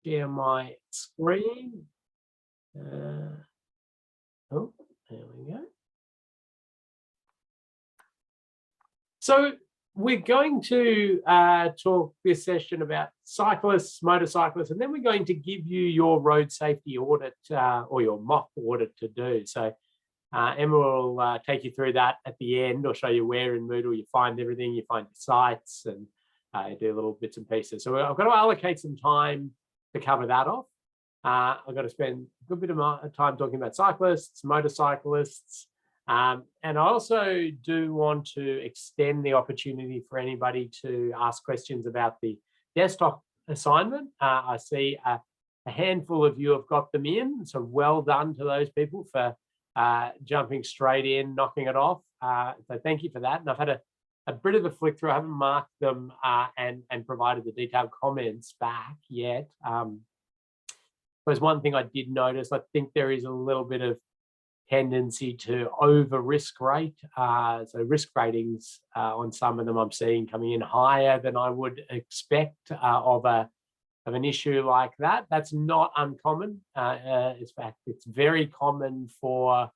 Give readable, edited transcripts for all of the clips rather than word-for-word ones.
share my screen. Oh, there we go. So we're going to talk this session about cyclists, motorcyclists, and then we're going to give you your road safety audit or your mock audit to do. So Emma will take you through that at the end, or show you where in Moodle you find everything, you find your sites, and do little bits and pieces. So I've got to allocate some time to cover that off. I've got to spend a good bit of time talking about cyclists, motorcyclists, and I also do want to extend the opportunity for anybody to ask questions about the desktop assignment. I see a handful of you have got them in, so well done to those people for jumping straight in, knocking it off. So thank you for that. And I've had a bit of a flick through. I haven't marked them and provided the detailed comments back yet. There's one thing I did notice. I think there is a little bit of tendency to over risk rate. So risk ratings on some of them I'm seeing coming in higher than I would expect of an issue like that. That's not uncommon. In fact, it's very common for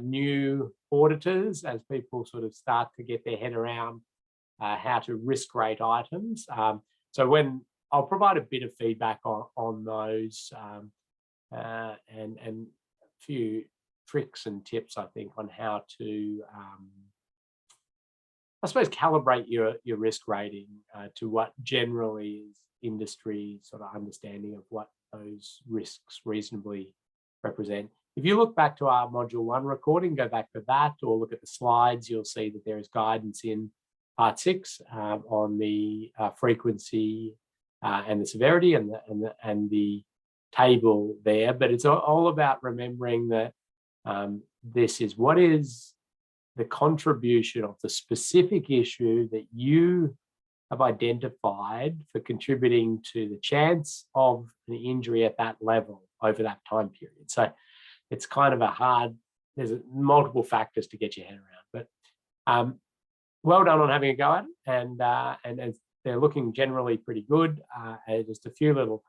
new auditors as people sort of start to get their head around how to risk rate items. So when I'll provide a bit of feedback on those and a few tricks and tips, I think, on how to, I suppose, calibrate your risk rating to what generally is industry sort of understanding of what those risks reasonably represent. If you look back to our module 1 recording, go back to that, or look at the slides, you'll see that there is guidance in part 6 on the frequency and the severity and the table there. But it's all about remembering that this is what is the contribution of the specific issue that you have identified for contributing to the chance of an injury at that level over that time period. So it's kind of a hard, there's multiple factors to get your head around, but well done on having a go at it, and they're looking generally pretty good. Just a few little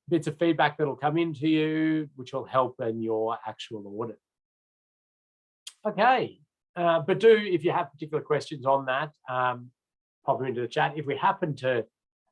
bits of feedback that'll come into you, which will help in your actual audit. Okay, but if you have particular questions on that, pop them into the chat. If we happen to,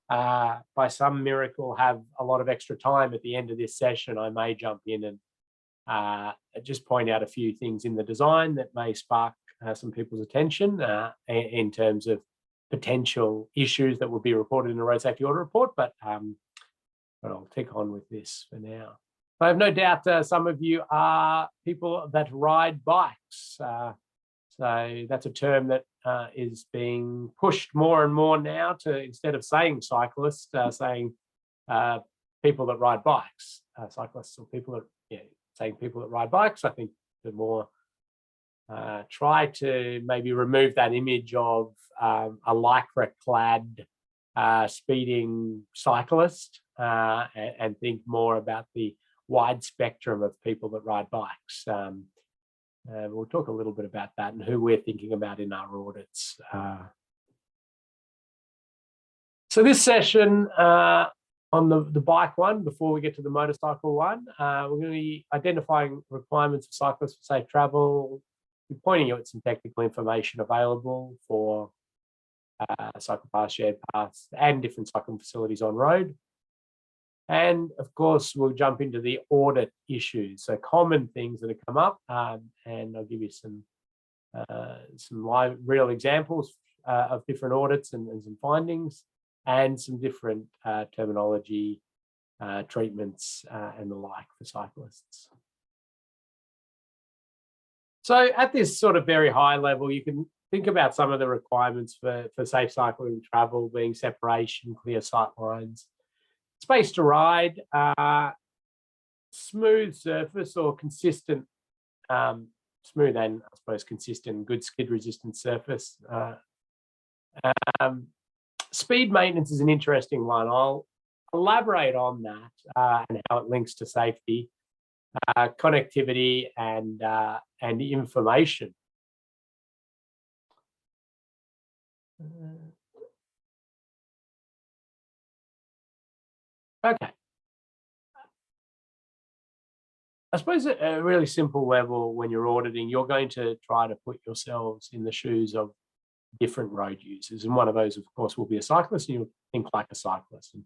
by some miracle, have a lot of extra time at the end of this session, I may jump in and just point out a few things in the design that may spark some people's attention in terms of potential issues that will be reported in a road safety audit report, but I'll tick on with this for now. I have no doubt some of you are people that ride bikes. So that's a term that is being pushed more and more now to, instead of saying cyclists, saying people that ride bikes, cyclists, or people that, saying people that ride bikes. I think the more try to maybe remove that image of a lycra-clad speeding cyclist and think more about the wide spectrum of people that ride bikes. We'll talk a little bit about that and who we're thinking about in our audits. So this session on the bike one, before we get to the motorcycle one, we're going to be identifying requirements for cyclists for safe travel, pointing out some technical information available for cycle paths, shared paths, and different cycling facilities on road. And of course, we'll jump into the audit issues, so common things that have come up, and I'll give you some live real examples of different audits and some findings, and some different terminology, treatments, and the like for cyclists. So at this sort of very high level, you can think about some of the requirements for safe cycling travel being separation, clear sight lines, space to ride, smooth surface or consistent, smooth and I suppose consistent, good skid resistant surface. Speed maintenance is an interesting one. I'll elaborate on that and how it links to safety, connectivity, and information. Okay. I suppose at a really simple level, when you're auditing, you're going to try to put yourselves in the shoes of different road users. And one of those, of course, will be a cyclist, and you'll think like a cyclist. And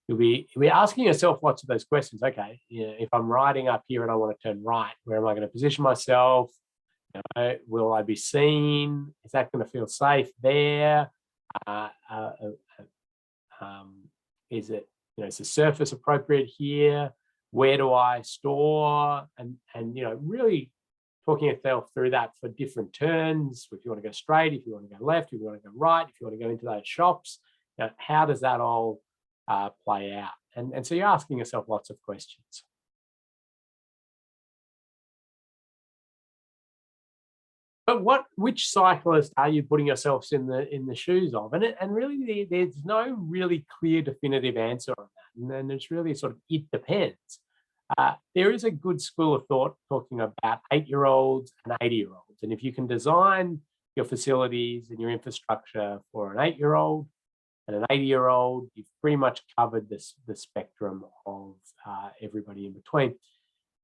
you'll be asking yourself lots of those questions. Okay, if I'm riding up here and I want to turn right, where am I going to position myself? Will I be seen? Is that going to feel safe there? Uh, uh, is it, is the surface appropriate here? Where do I store? And really talking yourself through that for different turns. If you want to go straight, if you want to go left, if you want to go right, if you want to go into those shops, how does that all play out? And so you're asking yourself lots of questions. But which cyclist are you putting yourselves in the shoes of? And really, there's no really clear definitive answer on that. And then it's really sort of, it depends. There is a good school of thought talking about 8-year-olds and 80-year-olds. And if you can design your facilities and your infrastructure for an 8-year-old and an 80-year-old, you've pretty much covered the spectrum of everybody in between.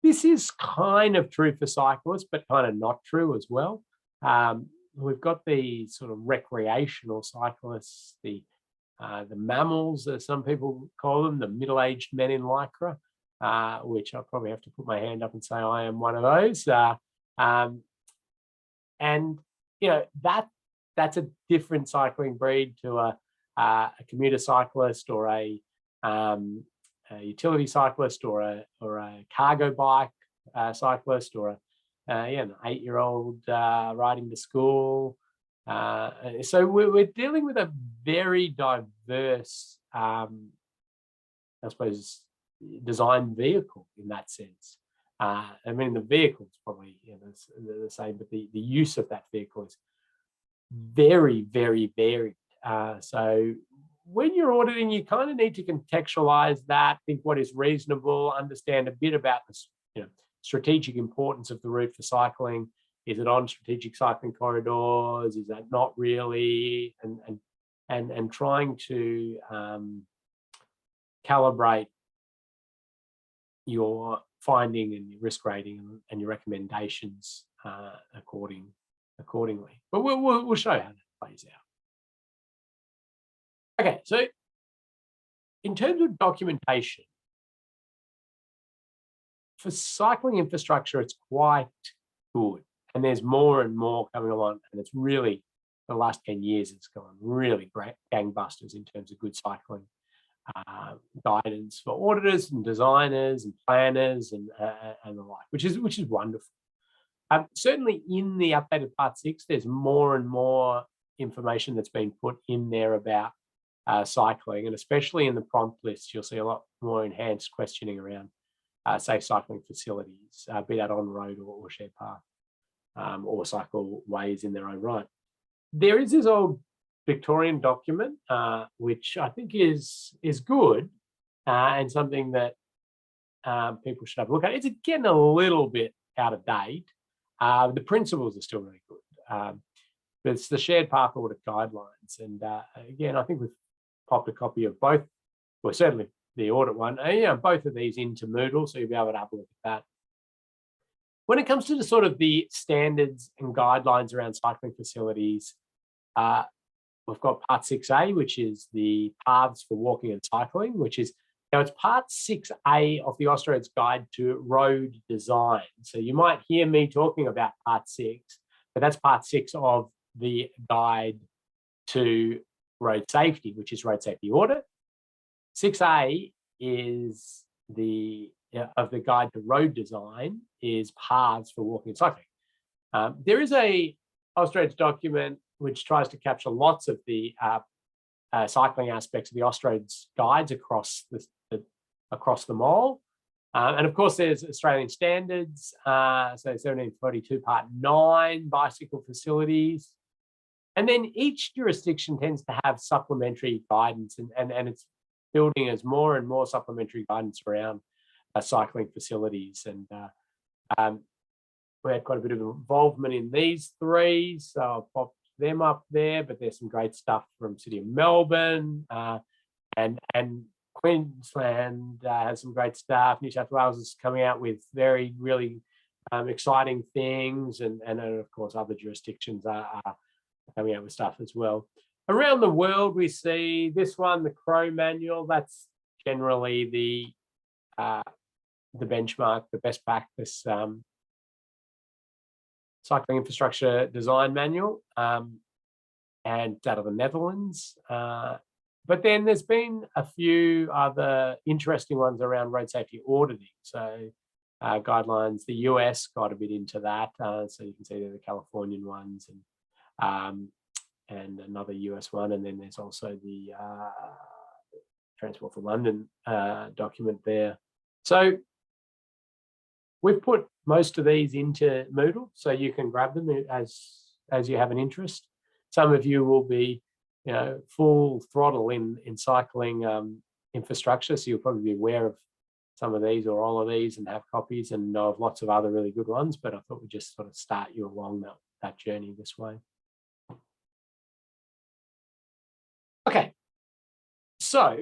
This is kind of true for cyclists, but kind of not true as well. We've got the sort of recreational cyclists, the mammals, as some people call them, the middle-aged men in lycra, which I probably have to put my hand up and say I am one of those. And that's a different cycling breed to a commuter cyclist or a utility cyclist or a cargo bike cyclist or an 8-year-old riding to school. So we're dealing with a very diverse, I suppose, design vehicle in that sense. I mean, the vehicle is probably the same, but the use of that vehicle is very, very varied. So when you're auditing, you kind of need to contextualize that, think what is reasonable, understand a bit about the strategic importance of the route for cycling. Is it on strategic cycling corridors? Is that not really? And trying to calibrate your finding and your risk rating and your recommendations accordingly. But we'll show how that plays out. Okay, so in terms of documentation, for cycling infrastructure, it's quite good. And there's more and more coming along. And it's really, the last 10 years, it's gone really great gangbusters in terms of good cycling guidance for auditors and designers and planners and the like, which is wonderful. Certainly in the updated Part 6, there's more and more information that's been put in there about cycling, and especially in the prompt list, you'll see a lot more enhanced questioning around safe cycling facilities, be that on road or shared path or cycleways in their own right. There is this old Victorian document, which I think is good and something that people should have a look at. It's getting a little bit out of date. The principles are still really good. But it's the shared path audit guidelines. And again, I think we've popped a copy of both, well, certainly the audit one, both of these into Moodle, so you'll be able to have a look at that. When it comes to the sort of the standards and guidelines around cycling facilities, we've got Part 6A, which is the paths for walking and cycling, which is, it's Part 6A of the Austroads Guide to Road Design. So you might hear me talking about Part 6, but that's Part 6 of the Guide to Road Safety, which is Road Safety Audit. 6A is of the Guide to Road Design is paths for walking and cycling. There is a Austroads document which tries to capture lots of the cycling aspects of the Austroads guides across them all. And of course, there's Australian standards, so 1742 Part 9, bicycle facilities. And then each jurisdiction tends to have supplementary guidance, and it's building as more and more supplementary guidance around cycling facilities. And we had quite a bit of involvement in these three, so I'll pop them up there, but there's some great stuff from City of Melbourne and Queensland has some great stuff. New South Wales is coming out with really exciting things, and of course other jurisdictions are coming out with stuff as well. Around the world, we see this one, the Crow Manual. That's generally the benchmark, the best practice cycling infrastructure design manual, and out of the Netherlands. But then there's been a few other interesting ones around road safety auditing. So guidelines, the US got a bit into that. So you can see there the Californian ones and another US one. And then there's also the Transport for London document there. So we've put most of these into Moodle, so you can grab them as you have an interest. Some of you will be, full throttle in cycling infrastructure, so you'll probably be aware of some of these or all of these and have copies, and know of lots of other really good ones. But I thought we'd just sort of start you along that journey this way. Okay, so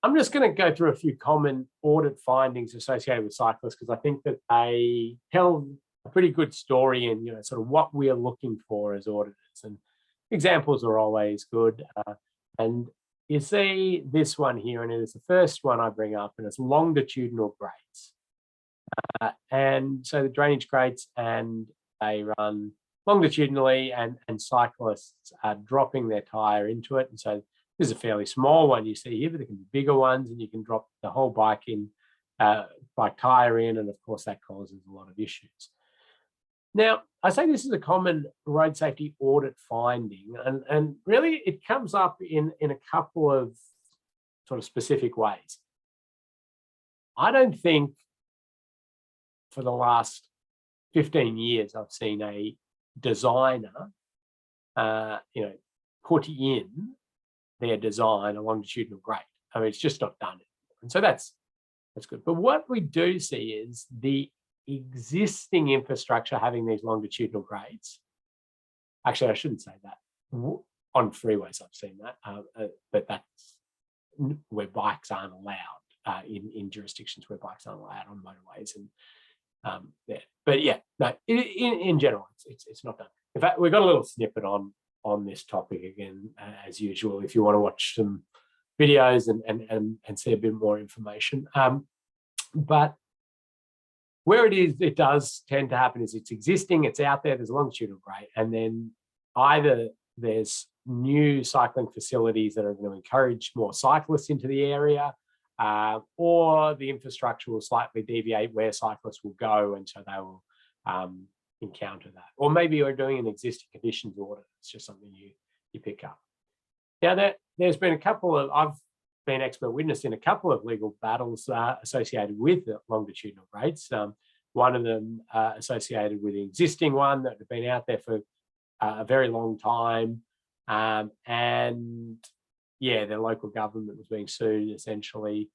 I'm just going to go through a few common audit findings associated with cyclists, because I think that they tell a pretty good story in, sort of what we are looking for as auditors. And examples are always good. And you see this one here, and it is the first one I bring up, and it's longitudinal grades. And so the drainage grades, and they run longitudinally, and cyclists are dropping their tyre into it. And so this is a fairly small one you see here, but there can be bigger ones, and you can drop the whole bike tyre in, and of course that causes a lot of issues. Now, I say this is a common road safety audit finding, and really it comes up in a couple of sort of specific ways. I don't think for the last 15 years I've seen a designer, put in their design a longitudinal grade. I mean, it's just not done it. And so that's good. But what we do see is the existing infrastructure having these longitudinal grades. Actually, I shouldn't say that. On freeways, I've seen that, but that's where bikes aren't allowed, in jurisdictions where bikes aren't allowed on motorways. And but yeah, no, in general, it's not done. In fact, we've got a little snippet on this topic again, as usual, if you want to watch some videos and see a bit more information. But where it does tend to happen is it's existing, it's out there, there's a longitudinal grade, and then either there's new cycling facilities that are going to encourage more cyclists into the area, or the infrastructure will slightly deviate where cyclists will go, and so they will encounter that. Or maybe you're doing an existing conditions audit. It's just something you pick up. Now, there's been a couple of, I've been expert witness in a couple of legal battles associated with the longitudinal grades. One of them associated with the existing one that had been out there for a very long time. And yeah, the local government was being sued essentially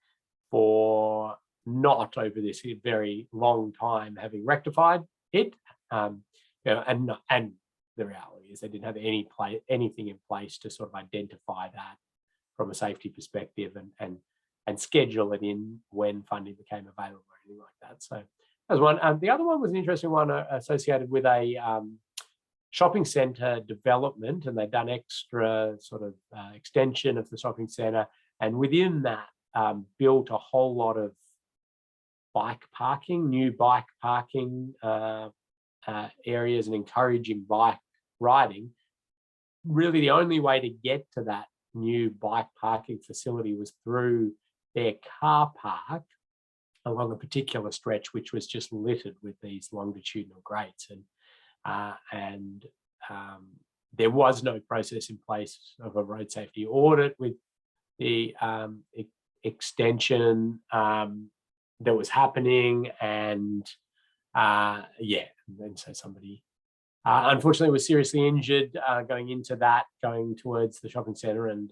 for not over this very long time having rectified it. And the reality is they didn't have anything in place to sort of identify that from a safety perspective and schedule it in when funding became available or anything like that. So that was one. The other one was an interesting one associated with a shopping centre development, and they've done extra sort of extension of the shopping centre, and within that built a whole lot of new bike parking areas and encouraging bike riding. Really, the only way to get to that new bike parking facility was through their car park along a particular stretch, which was just littered with these longitudinal grades. And there was no process in place of a road safety audit with the extension that was happening. And so somebody unfortunately was seriously injured going into that, going towards the shopping centre, and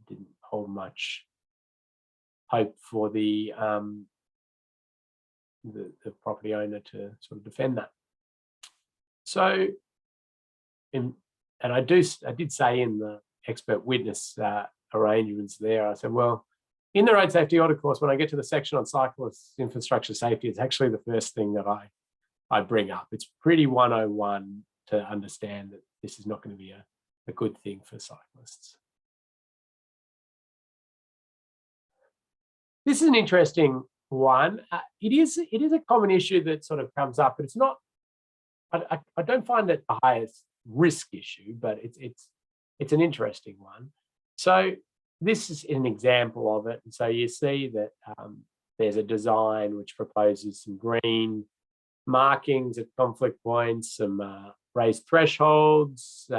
didn't hold much hope for the property owner to sort of defend that. So, and I did say in the expert witness arrangements there. I said, well, in the road safety order course, when I get to the section on cyclists infrastructure safety, it's actually the first thing that I bring up. It's pretty 101 to understand that this is not going to be a good thing for cyclists. This is an interesting one. It is a common issue that sort of comes up, but it's not. I don't find it the highest risk issue, but it's an interesting one. So this is an example of it. And so you see that there's a design which proposes some green markings at conflict points, some raised thresholds,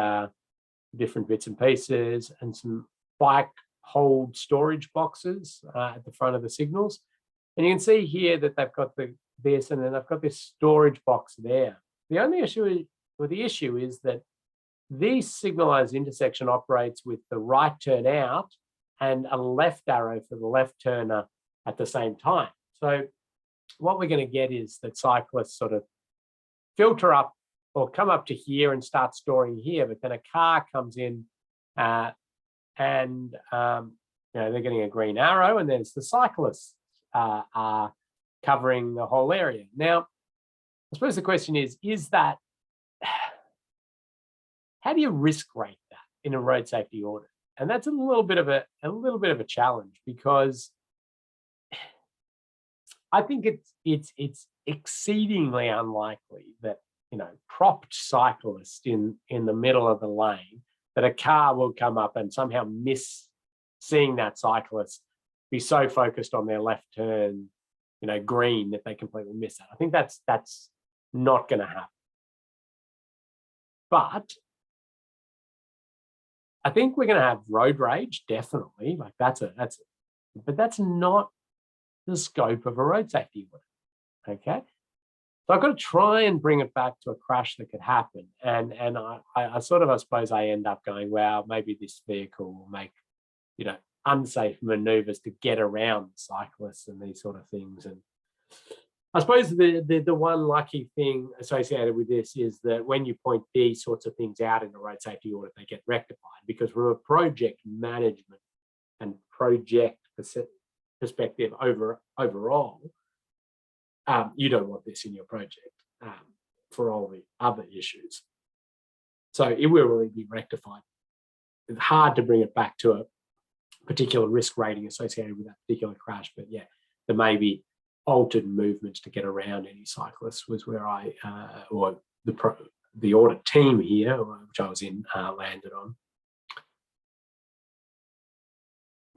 different bits and pieces, and some bike hold storage boxes at the front of the signals. And you can see here that they've got this, and then they've got this storage box there. The only issue, is that this signalised intersection operates with the right turn out and a left arrow for the left turner at the same time. So what we're going to get is that cyclists sort of filter up or come up to here and start storing here, but then a car comes in and they're getting a green arrow, and there's the cyclists are covering the whole area. Now, I suppose the question is that, how do you risk rate that in a road safety audit? And that's a little bit of a challenge, because I think it's exceedingly unlikely that, propped cyclist in the middle of the lane, that a car will come up and somehow miss seeing that cyclist, be so focused on their left turn, green, that they completely miss that. I think that's not going to happen. But I think we're going to have road rage, definitely. Like but that's not the scope of a road safety audit. Okay, so I've got to try and bring it back to a crash that could happen, and I suppose I end up going, wow, maybe this vehicle will make unsafe maneuvers to get around cyclists and these sort of things. And I suppose the one lucky thing associated with this is that when you point these sorts of things out in the road safety audit, they get rectified, because from a project management and project perspective overall, you don't want this in your project for all the other issues. So it will really be rectified. It's hard to bring it back to a particular risk rating associated with that particular crash, but yeah, there may be altered movements to get around any cyclists, was where or the audit team here, which I was in, landed on.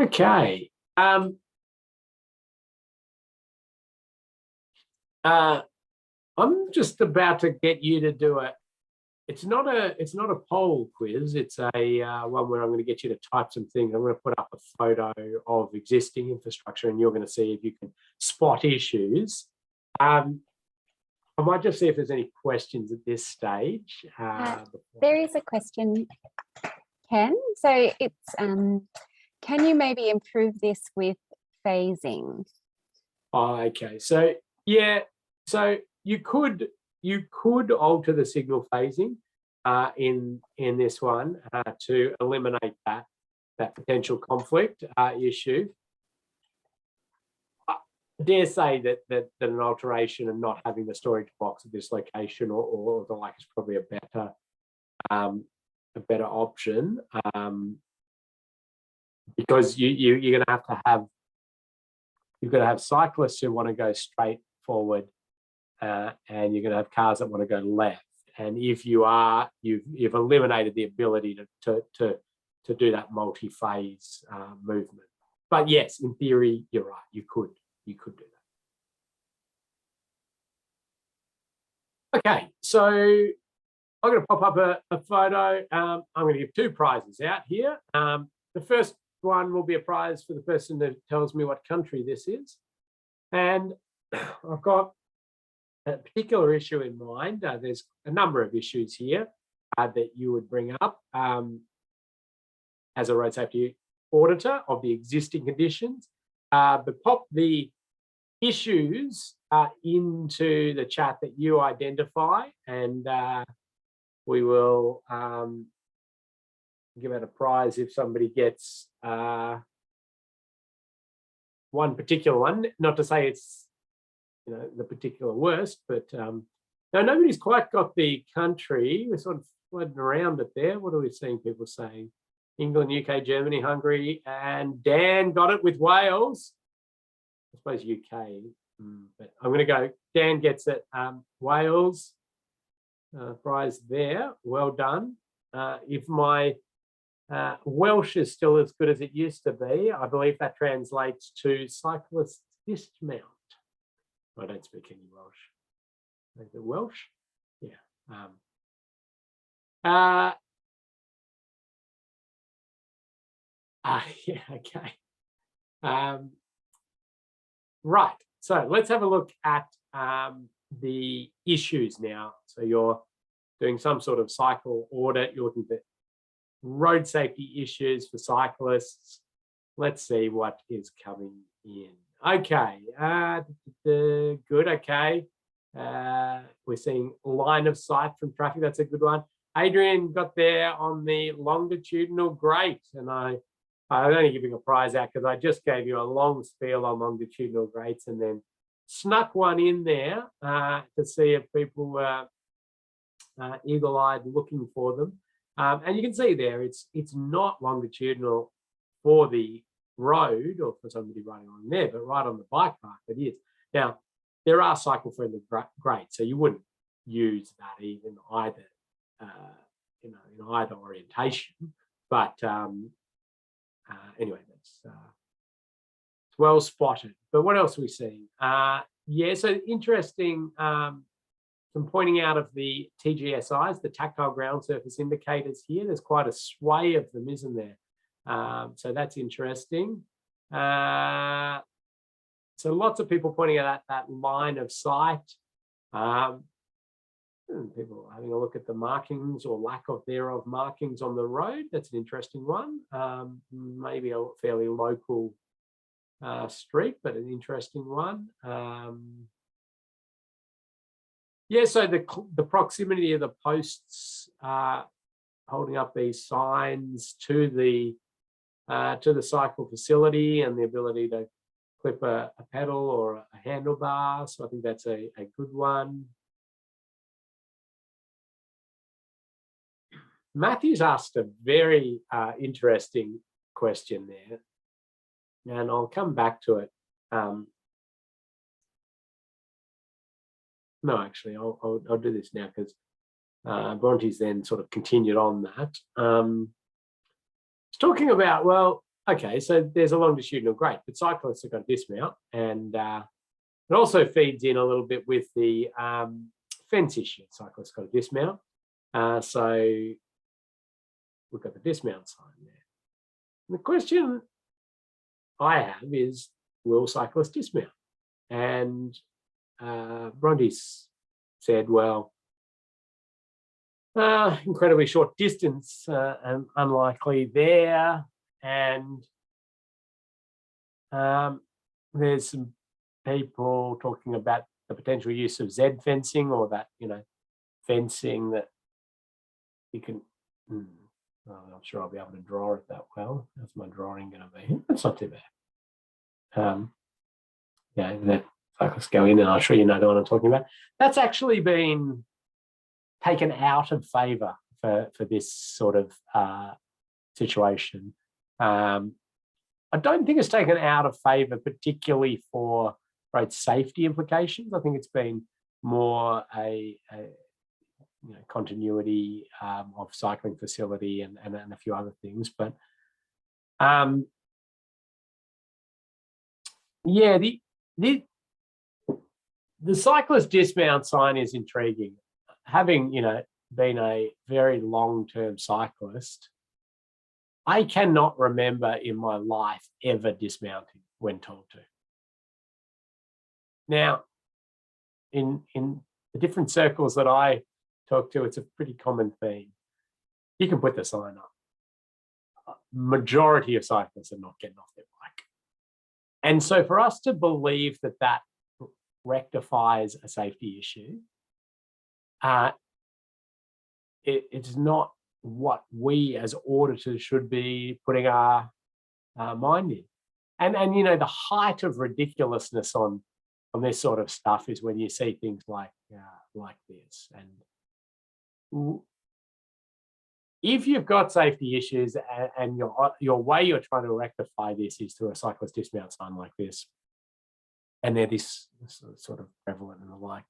Okay. I'm just about to get you to do it's not a poll quiz. It's a one where I'm going to get you to type some things. I'm going to put up a photo of existing infrastructure, and you're going to see if you can spot issues. I might just see if there's any questions at this stage. There is a question, Ken. So it's can you maybe improve this with phasing? Okay, so yeah, so you could alter the signal phasing in this one to eliminate that potential conflict issue. I dare say that an alteration and not having the storage box at this location or the like is probably a better option, because you're going to have you've got to have cyclists who want to go straight forward, and you're going to have cars that want to go left. And if you've eliminated the ability to do that multi-phase movement. But yes, in theory, you're right. You could do that. Okay, so I'm going to pop up a photo. I'm going to give two prizes out here. The first one will be a prize for the person that tells me what country this is. And I've got a particular issue in mind. There's a number of issues here that you would bring up as a road safety auditor of the existing conditions. But pop the issues into the chat that you identify, and we will give out a prize if somebody gets one particular one. Not to say it's the particular worst, but no, nobody's quite got the country. We're sort of floating around it there. What are we seeing people saying? England, UK, Germany, Hungary, and Dan got it with Wales. I suppose UK, but I'm going to go. Dan gets it. Wales, prize there. Well done. If my Welsh is still as good as it used to be, I believe that translates to cyclist dismount. I don't speak any Welsh. Is it Welsh? Yeah. Yeah, okay. Right, so let's have a look at the issues now. So you're doing some sort of cycle audit, you're looking at road safety issues for cyclists. Let's see what is coming in. Okay, good, okay. We're seeing line of sight from traffic, that's a good one. Adrian got there on the longitudinal, great. And I'm only giving a prize out because I just gave you a long spiel on longitudinal grates and then snuck one in there to see if people were eagle-eyed looking for them. And you can see there, it's not longitudinal for the road or for somebody riding on there, but right on the bike path it is. Now, there are cycle-friendly grates, so you wouldn't use that even either, in either orientation. But anyway, that's it's well spotted. But what else are we seeing? Yeah, so interesting. Some pointing out of the TGSIs, the tactile ground surface indicators here. There's quite a sway of them, isn't there? So that's interesting. So lots of people pointing out that line of sight. People having a look at the markings or lack of thereof markings on the road. That's an interesting one. Maybe a fairly local street, but an interesting one. Yeah, so the proximity of the posts holding up these signs to the cycle facility and the ability to clip a pedal or a handlebar. So I think that's a good one. Matthew's asked a very interesting question there, and I'll come back to it. No, actually, I'll do this now because Bronte's then sort of continued on that. It's talking about, well, okay, so there's a longitudinal grade, but cyclists have got to dismount, and it also feeds in a little bit with the fence issue. Cyclists got to dismount, so we've got the dismount sign there. And the question I have is, will cyclists dismount? And Bronte's said, well, incredibly short distance and unlikely there. And there's some people talking about the potential use of Z fencing, or that, fencing that you can, I'm not sure I'll be able to draw it that well. How's my drawing going to be? That's not too bad. Yeah, that cyclists go in, and I'll show you the one I'm talking about. That's actually been taken out of favour for this sort of situation. I don't think it's taken out of favour particularly for road safety implications. I think it's been more a continuity of cycling facility and a few other things. But yeah, the cyclist dismount sign is intriguing. Having been a very long-term cyclist, I cannot remember in my life ever dismounting when told to. Now, in the different circles that I talk to, it's a pretty common theme. You can put the sign up. Majority of cyclists are not getting off their bike. And so for us to believe that rectifies a safety issue, it's not what we as auditors should be putting our mind in. And you know, the height of ridiculousness on this sort of stuff is when you see things like this. And if you've got safety issues and your way you're trying to rectify this is through a cyclist dismount sign like this, and they're this sort of prevalent and the like,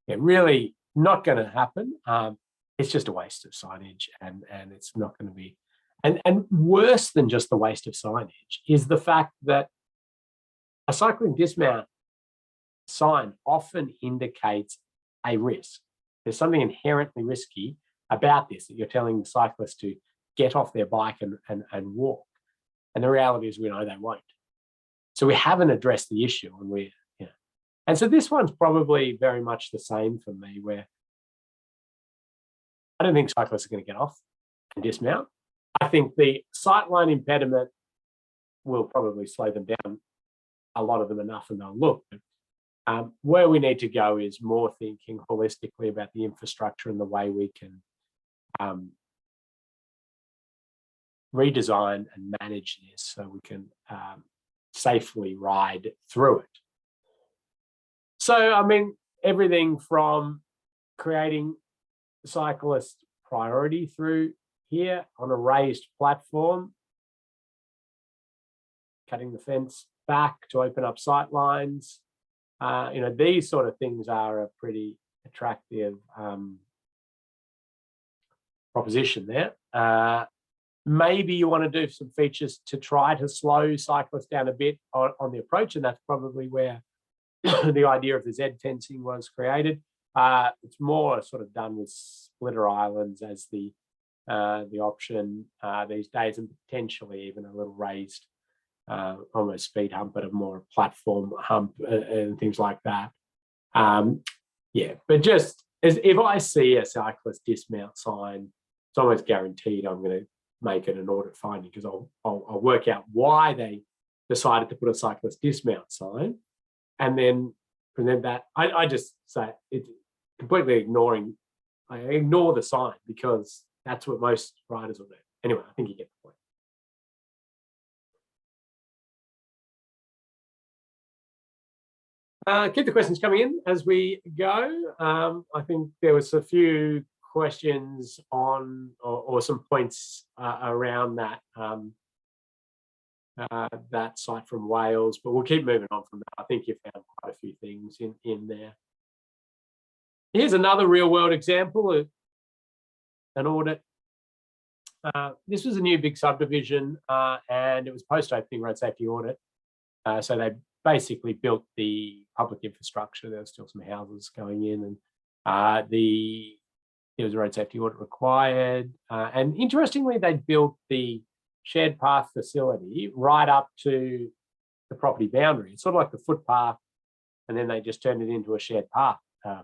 yeah, really not going to happen. It's just a waste of signage, and it's not going to be. And worse than just the waste of signage is the fact that a cycling dismount sign often indicates a risk. There's something inherently risky about this, that you're telling the cyclist to get off their bike and walk. And the reality is we know they won't. So we haven't addressed the issue, and so this one's probably very much the same for me, where I don't think cyclists are going to get off and dismount. I think the sightline impediment will probably slow them down, a lot of them enough, and they'll look. Where we need to go is more thinking holistically about the infrastructure and the way we can redesign and manage this so we can safely ride through it. So, I mean, everything from creating cyclist priority through here on a raised platform, cutting the fence back to open up sight lines. These sort of things are a pretty attractive proposition there. Maybe you want to do some features to try to slow cyclists down a bit on the approach, and that's probably where the idea of the Z fencing was created. It's more sort of done with splitter islands as the option these days, and potentially even a little raised almost speed hump, but a more platform hump and things like that. But just as if I see a cyclist dismount sign, it's almost guaranteed I'm going to make it an audit finding, because I'll work out why they decided to put a cyclist dismount sign, and then present that. I just say it's completely ignoring. I ignore the sign because that's what most riders will do. Anyway, I think you get the point. Keep the questions coming in as we go. I think there was a few questions on or some points around that that site from Wales, but we'll keep moving on from that. I think you found quite a few things in there. Here's another real world example of an audit. This was a new big subdivision, and it was post-opening road safety audit. So they basically built the public infrastructure. There were still some houses going in, and there was a road safety audit required. And interestingly, they built the shared path facility right up to the property boundary. It's sort of like the footpath, and then they just turned it into a shared path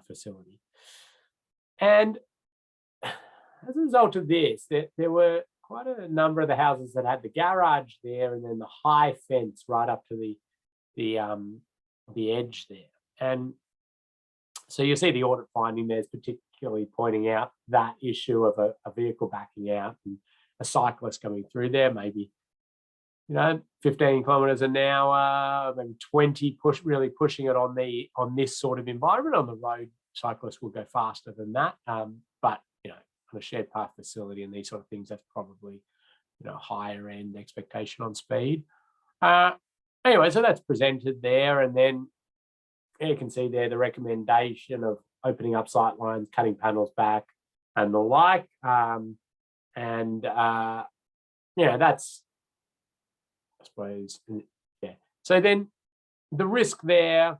facility. And as a result of this, there were quite a number of the houses that had the garage there, and then the high fence right up to the edge there. And so you see the audit finding there's particularly pointing out that issue of a vehicle backing out and a cyclist coming through there, maybe 15 kilometers an hour, maybe 20, really pushing it on this sort of environment. On the road, cyclists will go faster than that, but on a shared path facility and these sort of things, that's probably higher end expectation on speed. Anyway, so that's presented there, and then you can see there the recommendation of opening up sight lines, cutting panels back, and the like. That's, I suppose, yeah. So then the risk there,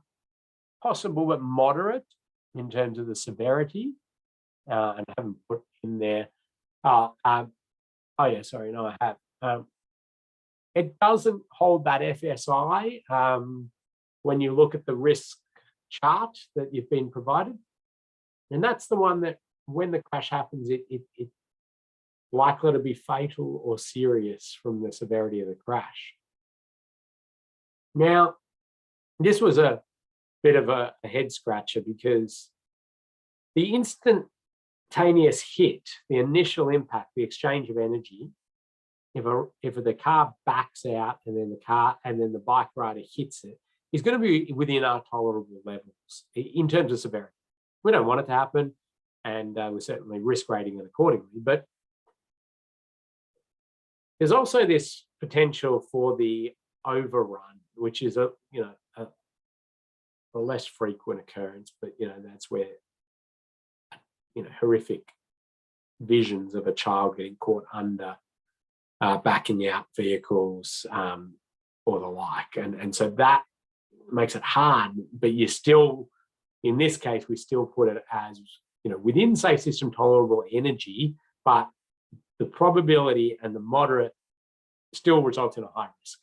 possible but moderate in terms of the severity, and I haven't put in there. I have. It doesn't hold that FSI when you look at the risk chart that you've been provided, and that's the one that when the crash happens, it's likely to be fatal or serious from the severity of the crash. Now, this was a bit of a head scratcher, because the instant instantaneous hit, the initial impact, the exchange of energy, if the car backs out and then the bike rider hits it, is going to be within our tolerable levels in terms of severity. We don't want it to happen, and we're certainly risk rating it accordingly. But there's also this potential for the overrun, which is a less frequent occurrence, but that's where horrific visions of a child getting caught under backing out vehicles or the like, and so that makes it hard. But you still, in this case, we still put it as within safe system tolerable energy, but the probability and the moderate still results in a high risk.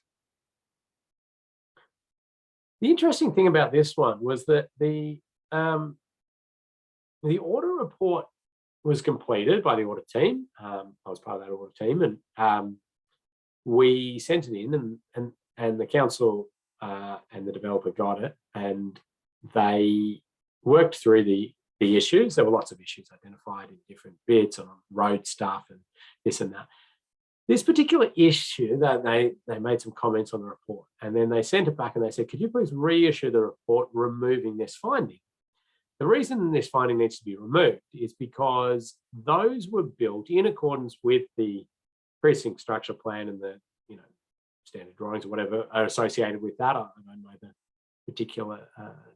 The interesting thing about this one was that the audit report was completed by the audit team. I was part of that audit team, and we sent it in, and the council and the developer got it, and they worked through the issues. There were lots of issues identified in different bits on road stuff and this and that. This particular issue, that they made some comments on the report, and then they sent it back and they said, could you please reissue the report removing this finding? The reason this finding needs to be removed is because those were built in accordance with the precinct structure plan and the standard drawings or whatever are associated with that. I don't know the particular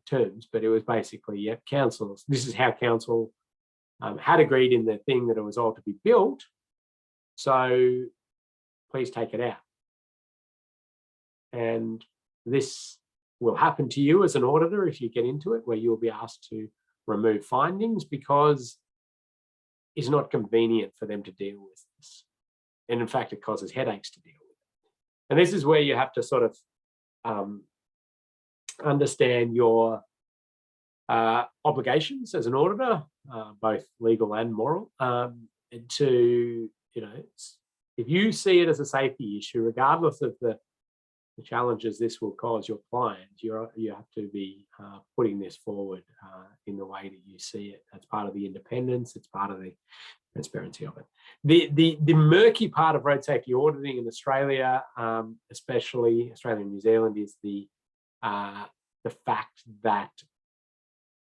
terms, but it was basically councils. This is how council had agreed in the thing that it was all to be built. So please take it out. And this will happen to you as an auditor if you get into it, where you'll be asked to remove findings because it's not convenient for them to deal with this. And in fact, it causes headaches to deal with it. And this is where you have to sort of understand your obligations as an auditor, both legal and moral, to, if you see it as a safety issue, regardless of the challenges this will cause your client, you have to be putting this forward in the way that you see it. That's part of the independence. It's part of the transparency of it. The murky part of road safety auditing in Australia, especially Australia and New Zealand, is the fact that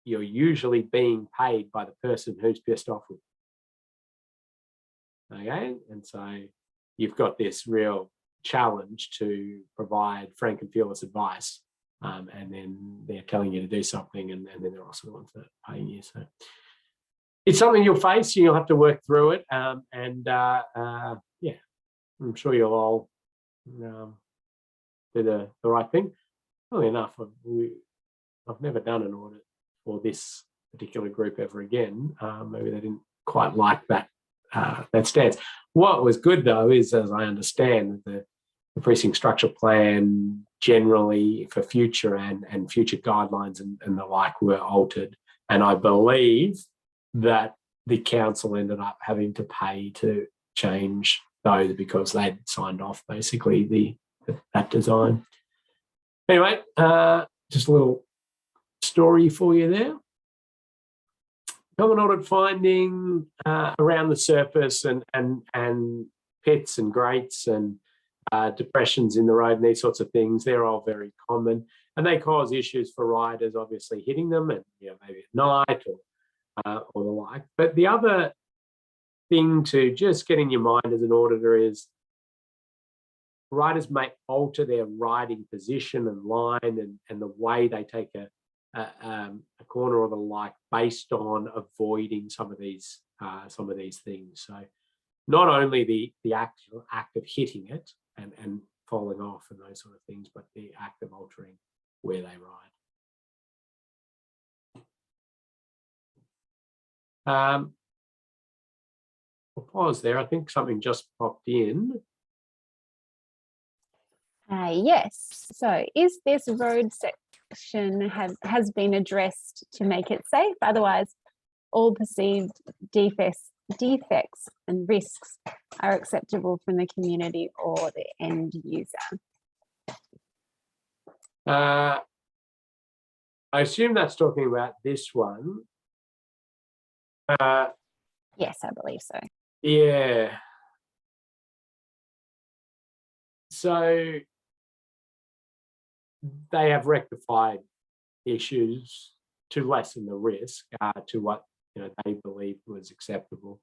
you're usually being paid by the person who's pissed off with you. Okay, and so you've got this real challenge to provide frank and fearless advice, and then they're telling you to do something, and then they're also the ones that are paying you. So it's something you'll face, and you'll have to work through it. Yeah, I'm sure you'll all do the right thing. Funnily enough, I've never done an audit for this particular group ever again. Maybe they didn't quite like that stance. What was good though is, as I understand, the precinct structure plan generally for future and future guidelines and the like were altered, and I believe that the council ended up having to pay to change those because they'd signed off basically that design. Anyway, just a little story for you there. Common audit finding around the surface and pits and grates and depressions in the road and these sorts of things, they're all very common, and they cause issues for riders obviously hitting them, and maybe at night or the like. But the other thing to just get in your mind as an auditor is riders may alter their riding position and line and the way they take a corner or the like based on avoiding some of these things. So not only the actual act of hitting it and falling off and those sort of things, but the act of altering where they ride. We'll pause there. I think something just popped in. Yes. So is this road section has been addressed to make it safe? Otherwise, all perceived defects and risks are acceptable from the community or the end user. I assume that's talking about this one. Yes, I believe so. Yeah. So they have rectified issues to lessen the risk to what they believed was acceptable.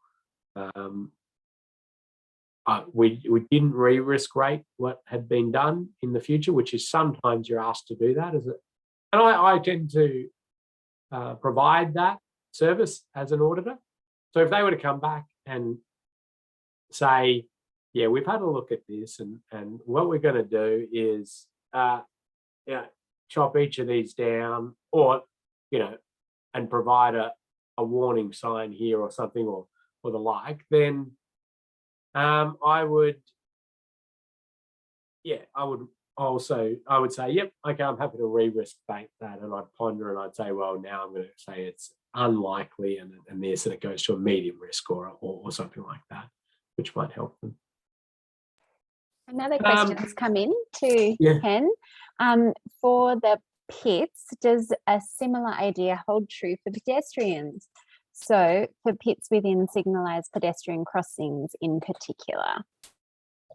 We didn't re-risk rate what had been done in the future, which is sometimes you're asked to do that. And I tend to provide that service as an auditor. So if they were to come back and say, yeah, we've had a look at this, and what we're going to do is chop each of these down, or and provide a warning sign here or something, or the like, then I would say, yep, okay, I'm happy to re-risk that, and I'd ponder and I'd say, well, now I'm going to say it's unlikely and this, and it goes to a medium risk or something like that, which might help them. Another question has come in to Ken. For the pits, does a similar idea hold true for pedestrians? So for pits within signalised pedestrian crossings in particular?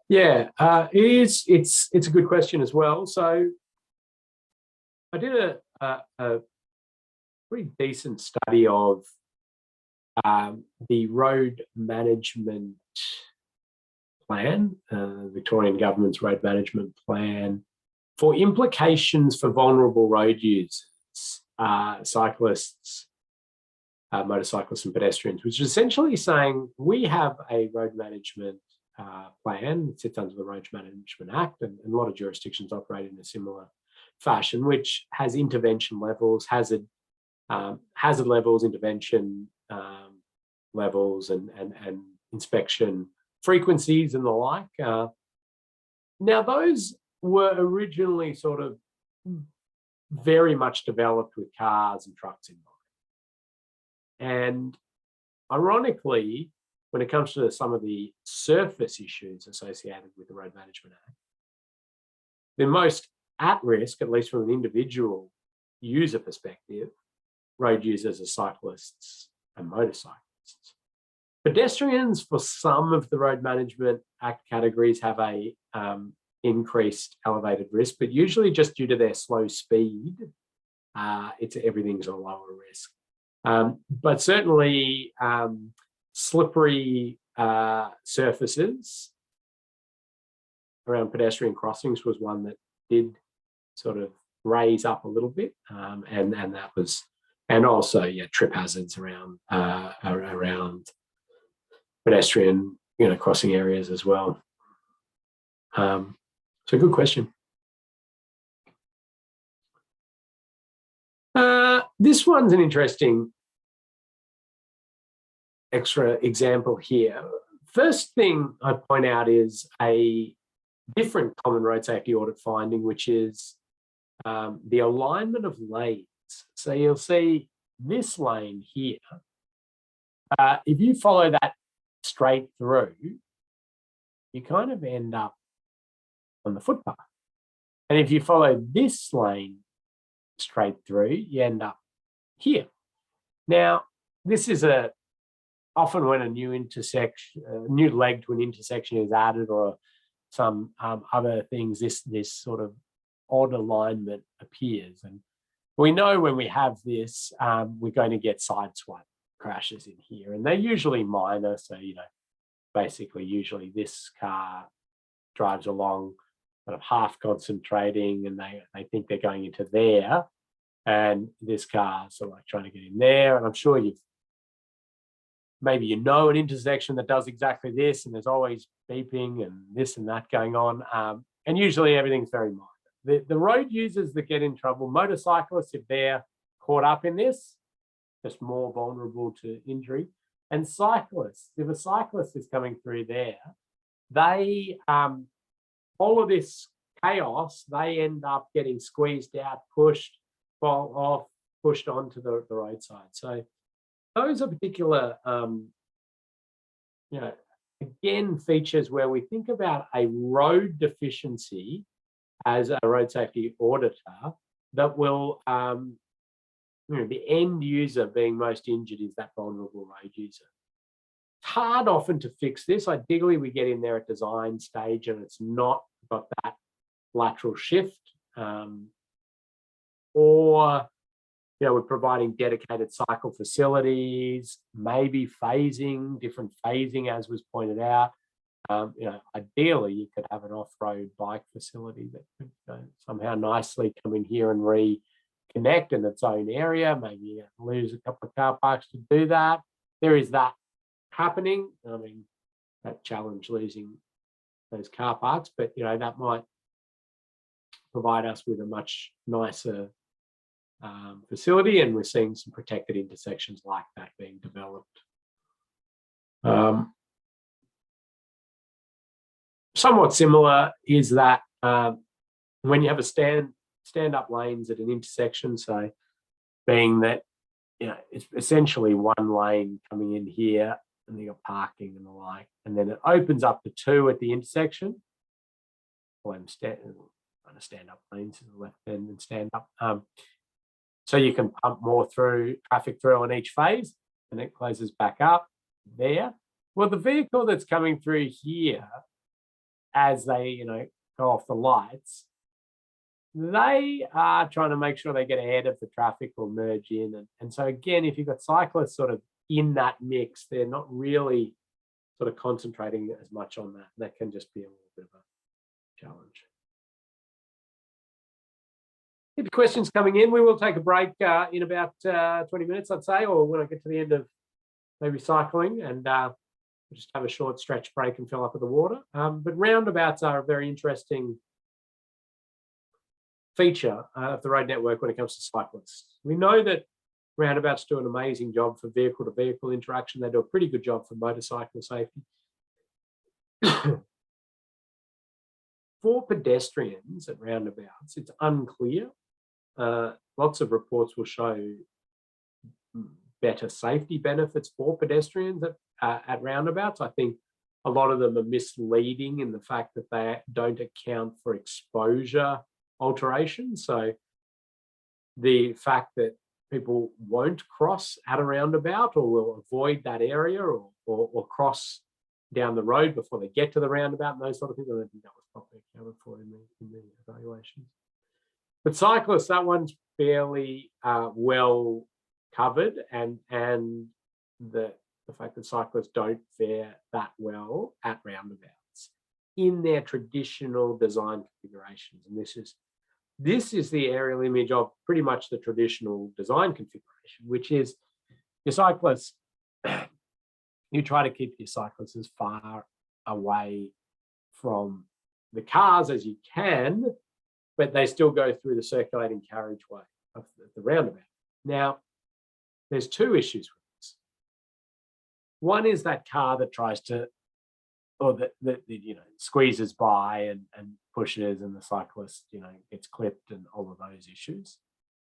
Yeah, it's a good question as well. So I did a pretty decent study of the road management plan, Victorian government's road management plan, for implications for vulnerable road users, cyclists, motorcyclists and pedestrians, which is essentially saying we have a road management plan that sits under the Road Management Act, and a lot of jurisdictions operate in a similar fashion, which has intervention levels, hazard levels, intervention levels, and inspection frequencies and the like. Now, those were originally sort of very much developed with cars and trucks in mind. And ironically, when it comes to some of the surface issues associated with the Road Management Act, the most at risk, at least from an individual user perspective, road users are cyclists and motorcyclists. Pedestrians, for some of the Road Management Act categories, have a increased elevated risk, but usually just due to their slow speed, everything's a lower risk. But certainly slippery surfaces around pedestrian crossings was one that did sort of raise up a little bit, and that was, and also trip hazards around pedestrian crossing areas as well. So good question. This one's an interesting extra example here. First thing I'd point out is a different common road safety audit finding, which is the alignment of lanes. So you'll see this lane here. If you follow that straight through, you kind of end up on the footpath. And if you follow this lane straight through, you end up here. Now, this is often when a new new leg to an intersection is added, or some other things, this sort of odd alignment appears. And we know when we have this, we're going to get side swipe crashes in here, and they're usually minor. So, basically, usually this car drives along kind of half concentrating, and they think they're going into there, and this car sort of like trying to get in there. And I'm sure maybe an intersection that does exactly this, and there's always beeping and this and that going on. And usually everything's very minor. The road users that get in trouble, motorcyclists, if they're caught up in this, just more vulnerable to injury. And cyclists, if a cyclist is coming through there, they, all of this chaos, they end up getting squeezed out, pushed, fall off, pushed onto the roadside. So those are particular, again, features where we think about a road deficiency as a road safety auditor that will, the end user being most injured is that vulnerable road user. hard often to fix this. Ideally, we get in there at design stage and it's not got that lateral shift, or we're providing dedicated cycle facilities, maybe different phasing, as was pointed out. Ideally, you could have an off-road bike facility that could somehow nicely come in here and reconnect in its own area. Maybe you lose a couple of car parks to do that. There is that happening. I mean, that challenge losing those car parks, but that might provide us with a much nicer facility, and we're seeing some protected intersections like that being developed. Somewhat similar is that when you have a stand-up lanes at an intersection, so being that it's essentially one lane coming in here, and you've got parking and the like, and then it opens up to two at the intersection. Stand-up lanes to the left end and stand up. So you can pump more traffic through on each phase, and it closes back up there. Well, the vehicle that's coming through here, as they go off the lights, they are trying to make sure they get ahead of the traffic or merge in. And so again, if you've got cyclists sort of in that mix, they're not really sort of concentrating as much on that. That can just be a little bit of a challenge. Questions coming in. We will take a break in about 20 minutes, I'd say, or when I get to the end of maybe cycling, and we'll just have a short stretch break and fill up with the water. But roundabouts are a very interesting feature of the road network when it comes to cyclists. We know that roundabouts do an amazing job for vehicle-to-vehicle interaction. They do a pretty good job for motorcycle safety. For pedestrians at roundabouts, it's unclear. Lots of reports will show better safety benefits for pedestrians at roundabouts. I think a lot of them are misleading in the fact that they don't account for exposure alteration. So the fact that people won't cross at a roundabout, or will avoid that area, or cross down the road before they get to the roundabout, and those sort of things, I don't think that was properly accounted for in the evaluations. But cyclists, that one's fairly well covered, and the fact that cyclists don't fare that well at roundabouts in their traditional design configurations. And this is the aerial image of pretty much the traditional design configuration, which is your cyclists, you try to keep your cyclists as far away from the cars as you can, but they still go through the circulating carriageway of the roundabout. Now, there's two issues with this. One is that car that tries to, or that squeezes by and pushes, and the cyclist gets clipped, and all of those issues.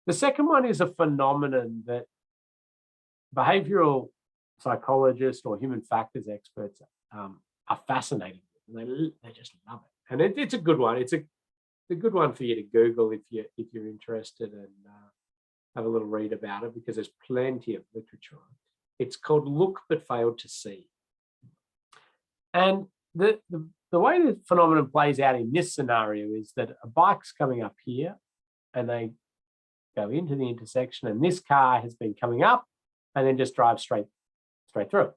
The second one is a phenomenon that behavioral psychologists or human factors experts are fascinated with. They just love it, and it's a good one. It's a good one for you to Google if you're interested, and have a little read about it, because there's plenty of literature on it. It's called Look But Failed to See. And the way the phenomenon plays out in this scenario is that a bike's coming up here, and they go into the intersection, and this car has been coming up and then just drives straight through.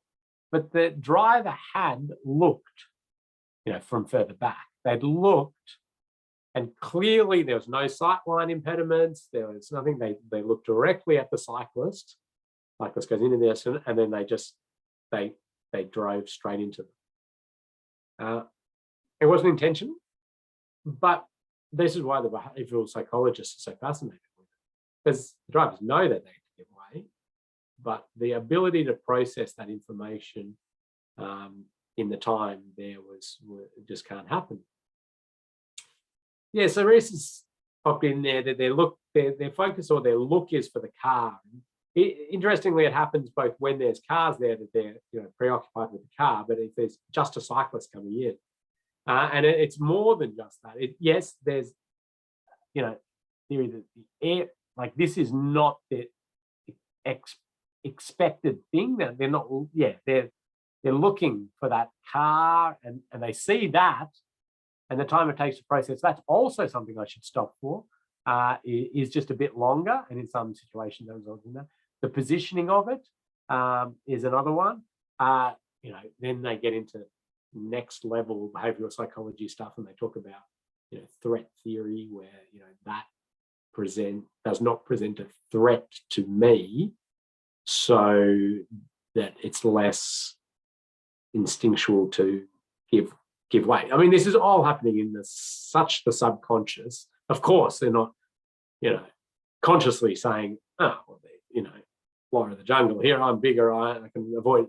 But the driver had looked, from further back. They'd looked, and clearly there was no sightline impediments. There was nothing. They looked directly at the cyclist. Cyclist goes into the accident, and then they drove straight into them. It wasn't intentional, but this is why the behavioral psychologists are so fascinated with it, because the drivers know that they have to get away, but the ability to process that information in the time there just can't happen. Yeah, so Reese has popped in there that their focus or their look is for the car. Interestingly, it happens both when there's cars there that they're preoccupied with the car, but if there's just a cyclist coming in, and it's more than just that. Yes, there's theory that the air, like, this is not the expected thing, that they're not. Yeah, they're looking for that car and they see that, and the time it takes to process, that's also something I should stop for, is just a bit longer, and in some situations that results in that. The positioning of it is another one. Then they get into next level behavioral psychology stuff, and they talk about threat theory, where that does not present a threat to me, so that it's less instinctual to give way. I mean, this is all happening in the subconscious. Of course, they're not, consciously saying, oh, well, law of the jungle here. I'm bigger. I can avoid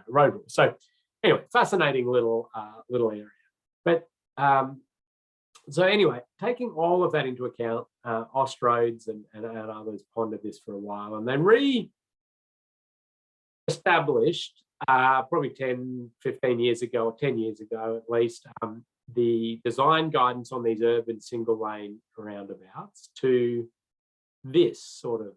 road rules. So anyway, fascinating little area. But so anyway, taking all of that into account, Ostrodes and others pondered this for a while, and they re-established probably 10, 15 years ago, or 10 years ago at least, the design guidance on these urban single lane roundabouts to this sort of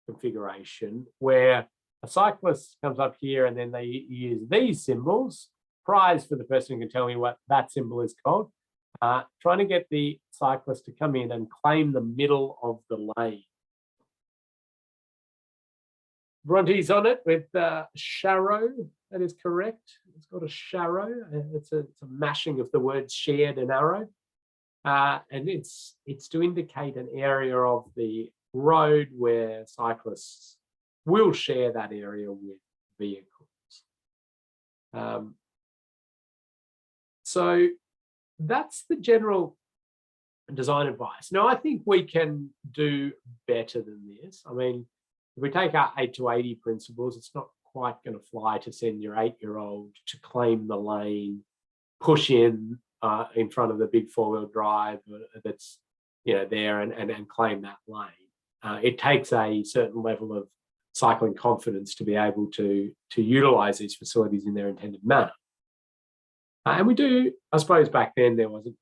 configuration, where a cyclist comes up here and then they use these symbols. Prize for the person who can tell me what that symbol is called. Trying to get the cyclist to come in and claim the middle of the lane. Bronte's on it with sharrow. That is correct. It's got a sharrow. It's a mashing of the words shared and arrow. And it's to indicate an area of the road where cyclists will share that area with vehicles. So that's the general design advice. Now, I think we can do better than this. I mean, if we take our 8 to 80 principles, it's not quite going to fly to send your 8-year-old to claim the lane, push in front of the big 4-wheel drive that's there and claim that lane. It takes a certain level of cycling confidence to be able to utilize these facilities in their intended manner. And we do, I suppose back then there wasn't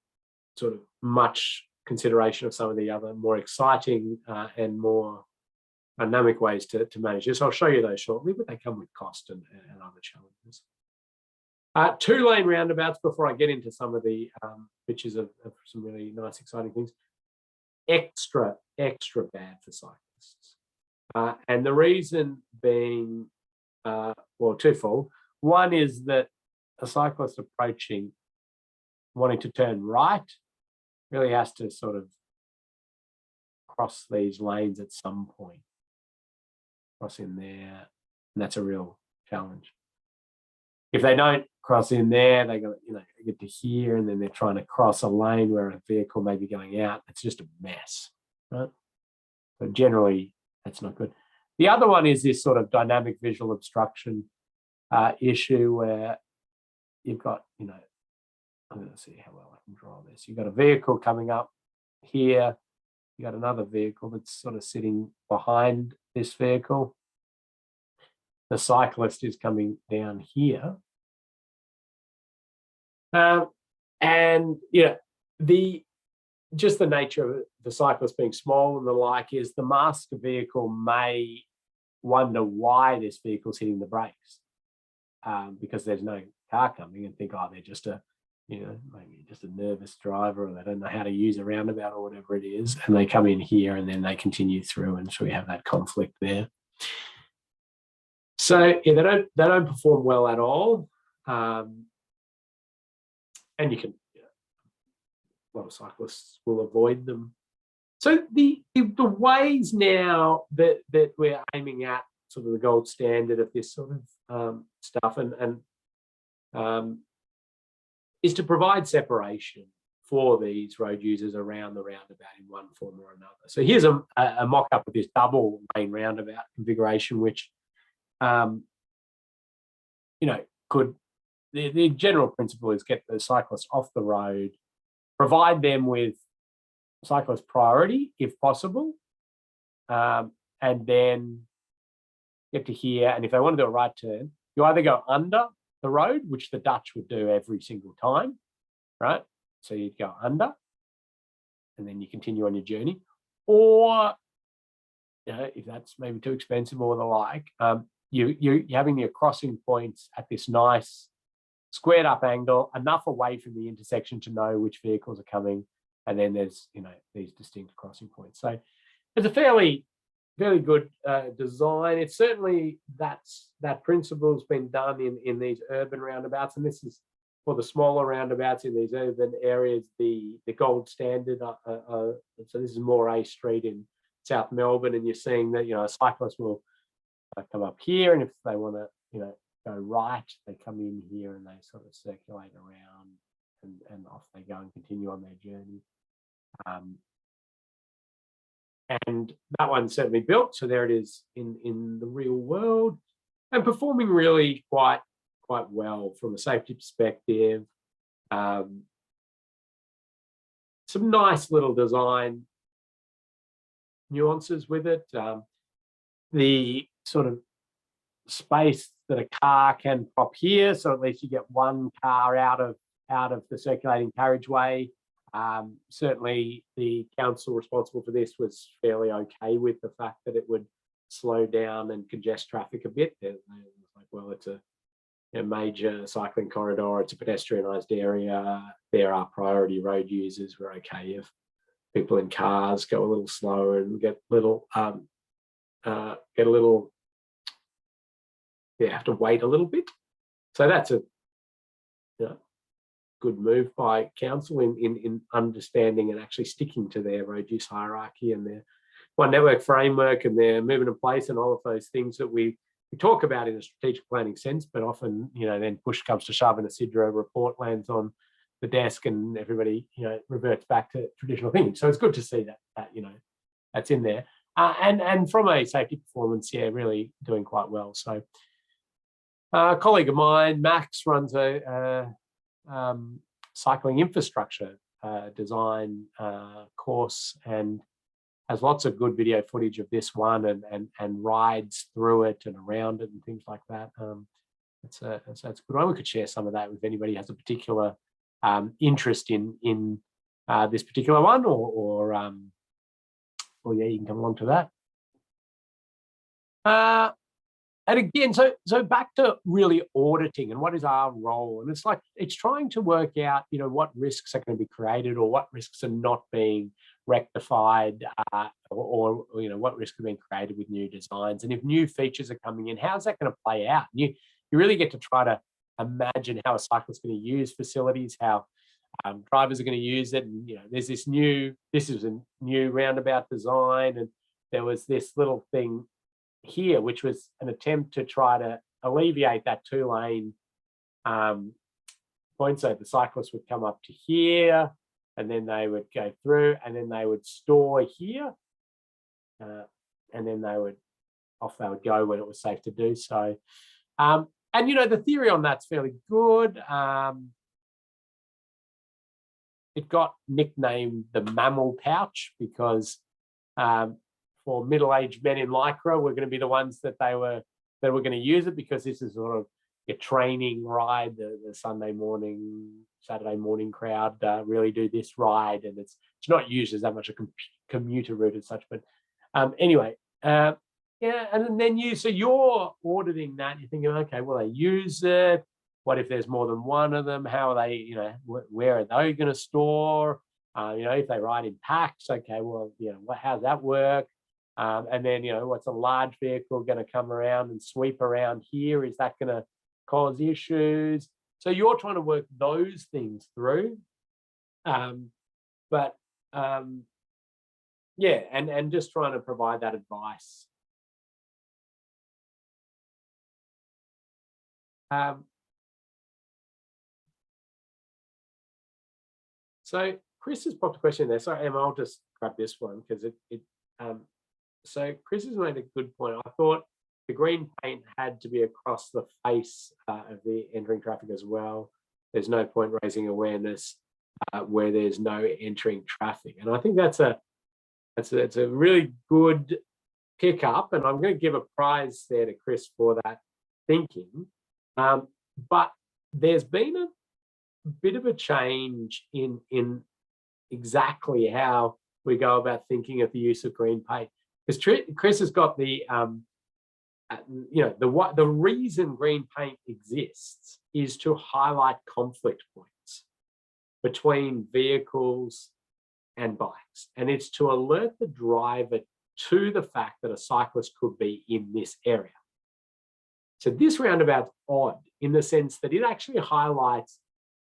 sort of much consideration of some of the other more exciting and more dynamic ways to manage this. I'll show you those shortly, but they come with cost and other challenges. 2-lane roundabouts, before I get into some of the pictures of some really nice, exciting things. Extra bad for cyclists. And the reason being, twofold. One is that a cyclist approaching, wanting to turn right, really has to sort of cross these lanes at some point. Cross in there, and that's a real challenge. If they don't cross in there, they go, get to here, and then they're trying to cross a lane where a vehicle may be going out. It's just a mess, right? So generally, that's not good. The other one is this sort of dynamic visual obstruction issue where you've got, I'm going to see how well I can draw this. You've got a vehicle coming up here. You got another vehicle that's sort of sitting behind this vehicle. The cyclist is coming down here. And just the nature of the cyclist being small and the like is the masked vehicle may wonder why this vehicle's hitting the brakes, because there's no car coming, and think, oh, they're just maybe just a nervous driver, or they don't know how to use a roundabout or whatever it is, and they come in here and then they continue through, and so we have that conflict there. So yeah, they don't perform well at all, and you can, a lot of cyclists will avoid them. So the ways now that we're aiming at sort of the gold standard of this sort of stuff and is to provide separation for these road users around the roundabout in one form or another. So here's a mock-up of this double lane roundabout configuration, which could, the general principle is get the cyclists off the road, provide them with cyclist priority if possible, and then get to here. And if they want to do a right turn, you either go under the road, which the Dutch would do every single time, right? So you'd go under, and then you continue on your journey. Or, if that's maybe too expensive or the like, you're having your crossing points at this nice squared up angle, enough away from the intersection to know which vehicles are coming, and then there's these distinct crossing points. So it's a fairly good design. It's certainly that principle's been done in these urban roundabouts, and this is for the smaller roundabouts in these urban areas, the gold standard. So this is Moray Street in South Melbourne, and you're seeing that a cyclist will come up here, and if they want to go right, they come in here and they sort of circulate around, and off they go and continue on their journey. And that one's certainly built, so there it is in the real world, and performing really quite well from a safety perspective. Some nice little design nuances with it. The sort of space that a car can prop here, so at least you get one car out of the circulating carriageway. Certainly the council responsible for this was fairly okay with the fact that it would slow down and congest traffic a bit. It was like, well, it's a major cycling corridor, it's a pedestrianised area, there are priority road users. We're okay if people in cars go a little slower and have to wait a little bit. So that's a good move by council in understanding and actually sticking to their road use hierarchy and their One Network framework and their movement in place and all of those things that we talk about in a strategic planning sense, but often, then push comes to shove and a CIDRA report lands on the desk and everybody, reverts back to traditional thinking. So it's good to see that that's in there. And from a safety performance, really doing quite well. So a colleague of mine, Max, runs a cycling infrastructure design course and has lots of good video footage of this one and rides through it and around it and things like that. That's a good one. We could share some of that if anybody has a particular interest in this particular one, or yeah, you can come along to that. And again, so back to really auditing and what is our role, and it's trying to work out, what risks are going to be created or what risks are not being rectified, or what risks are being created with new designs, and if new features are coming in, how's that going to play out? And you really get to try to imagine how a cyclist is going to use facilities, how drivers are going to use it, and this is a new roundabout design, and there was this little thing here, which was an attempt to try to alleviate that two-lane point. So the cyclists would come up to here, and then they would go through, and then they would store here, and then off they would go when it was safe to do so. And the theory on that's fairly good. It got nicknamed the mammal pouch because for middle-aged men in Lycra, we're going to be the ones that were going to use it, because this is sort of a training ride. The Sunday morning, Saturday morning crowd really do this ride, and it's not used as that much a commuter route as such. But anyway, and then you're auditing that. You're thinking, okay, well, they use it. What if there's more than one of them? How are they? Where are they going to store? If they ride in packs, okay, well, how's that work? And then, what's a large vehicle going to come around and sweep around here? Is that going to cause issues? So you're trying to work those things through. And just trying to provide that advice. So Chris has popped a question there. Sorry, Emma, I'll just grab this one because so Chris has made a good point. I thought the green paint had to be across the face of the entering traffic as well. There's no point raising awareness where there's no entering traffic, and I think that's a really good pickup. And I'm going to give a prize there to Chris for that thinking. But there's been a bit of a change in exactly how we go about thinking of the use of green paint. Because Chris has got the the reason green paint exists is to highlight conflict points between vehicles and bikes, and it's to alert the driver to the fact that a cyclist could be in this area. So this roundabout's odd in the sense that it actually highlights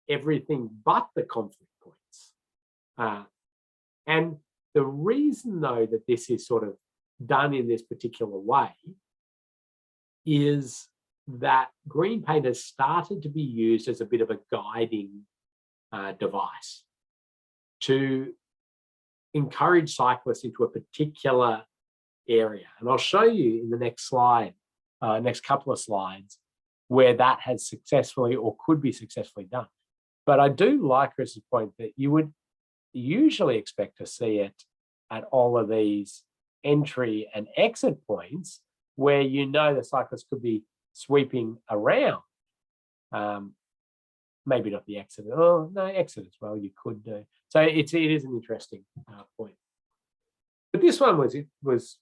everything but the conflict points. And the reason, though, that this is sort of done in this particular way is that green paint has started to be used as a bit of a guiding device to encourage cyclists into a particular area. And I'll show you in the next slide, next couple of slides, where that has successfully or could be successfully done. But I do like Chris's point that you would usually expect to see it at all of these entry and exit points where the cyclist could be sweeping around. Maybe not the exit. Oh, no, exit as well, you could do. So it is an interesting point. But this one was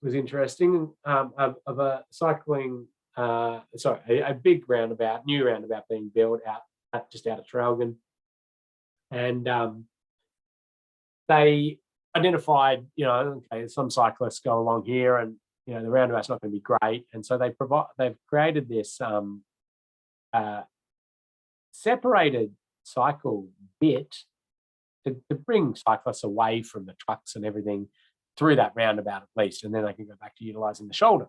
interesting, of a cycling, a big roundabout, new roundabout being built just out of Traralgon. And they identified, okay, some cyclists go along here and, the roundabout's not going to be great. And so they've created this separated cycle bit to bring cyclists away from the trucks and everything through that roundabout at least, and then they can go back to utilising the shoulder.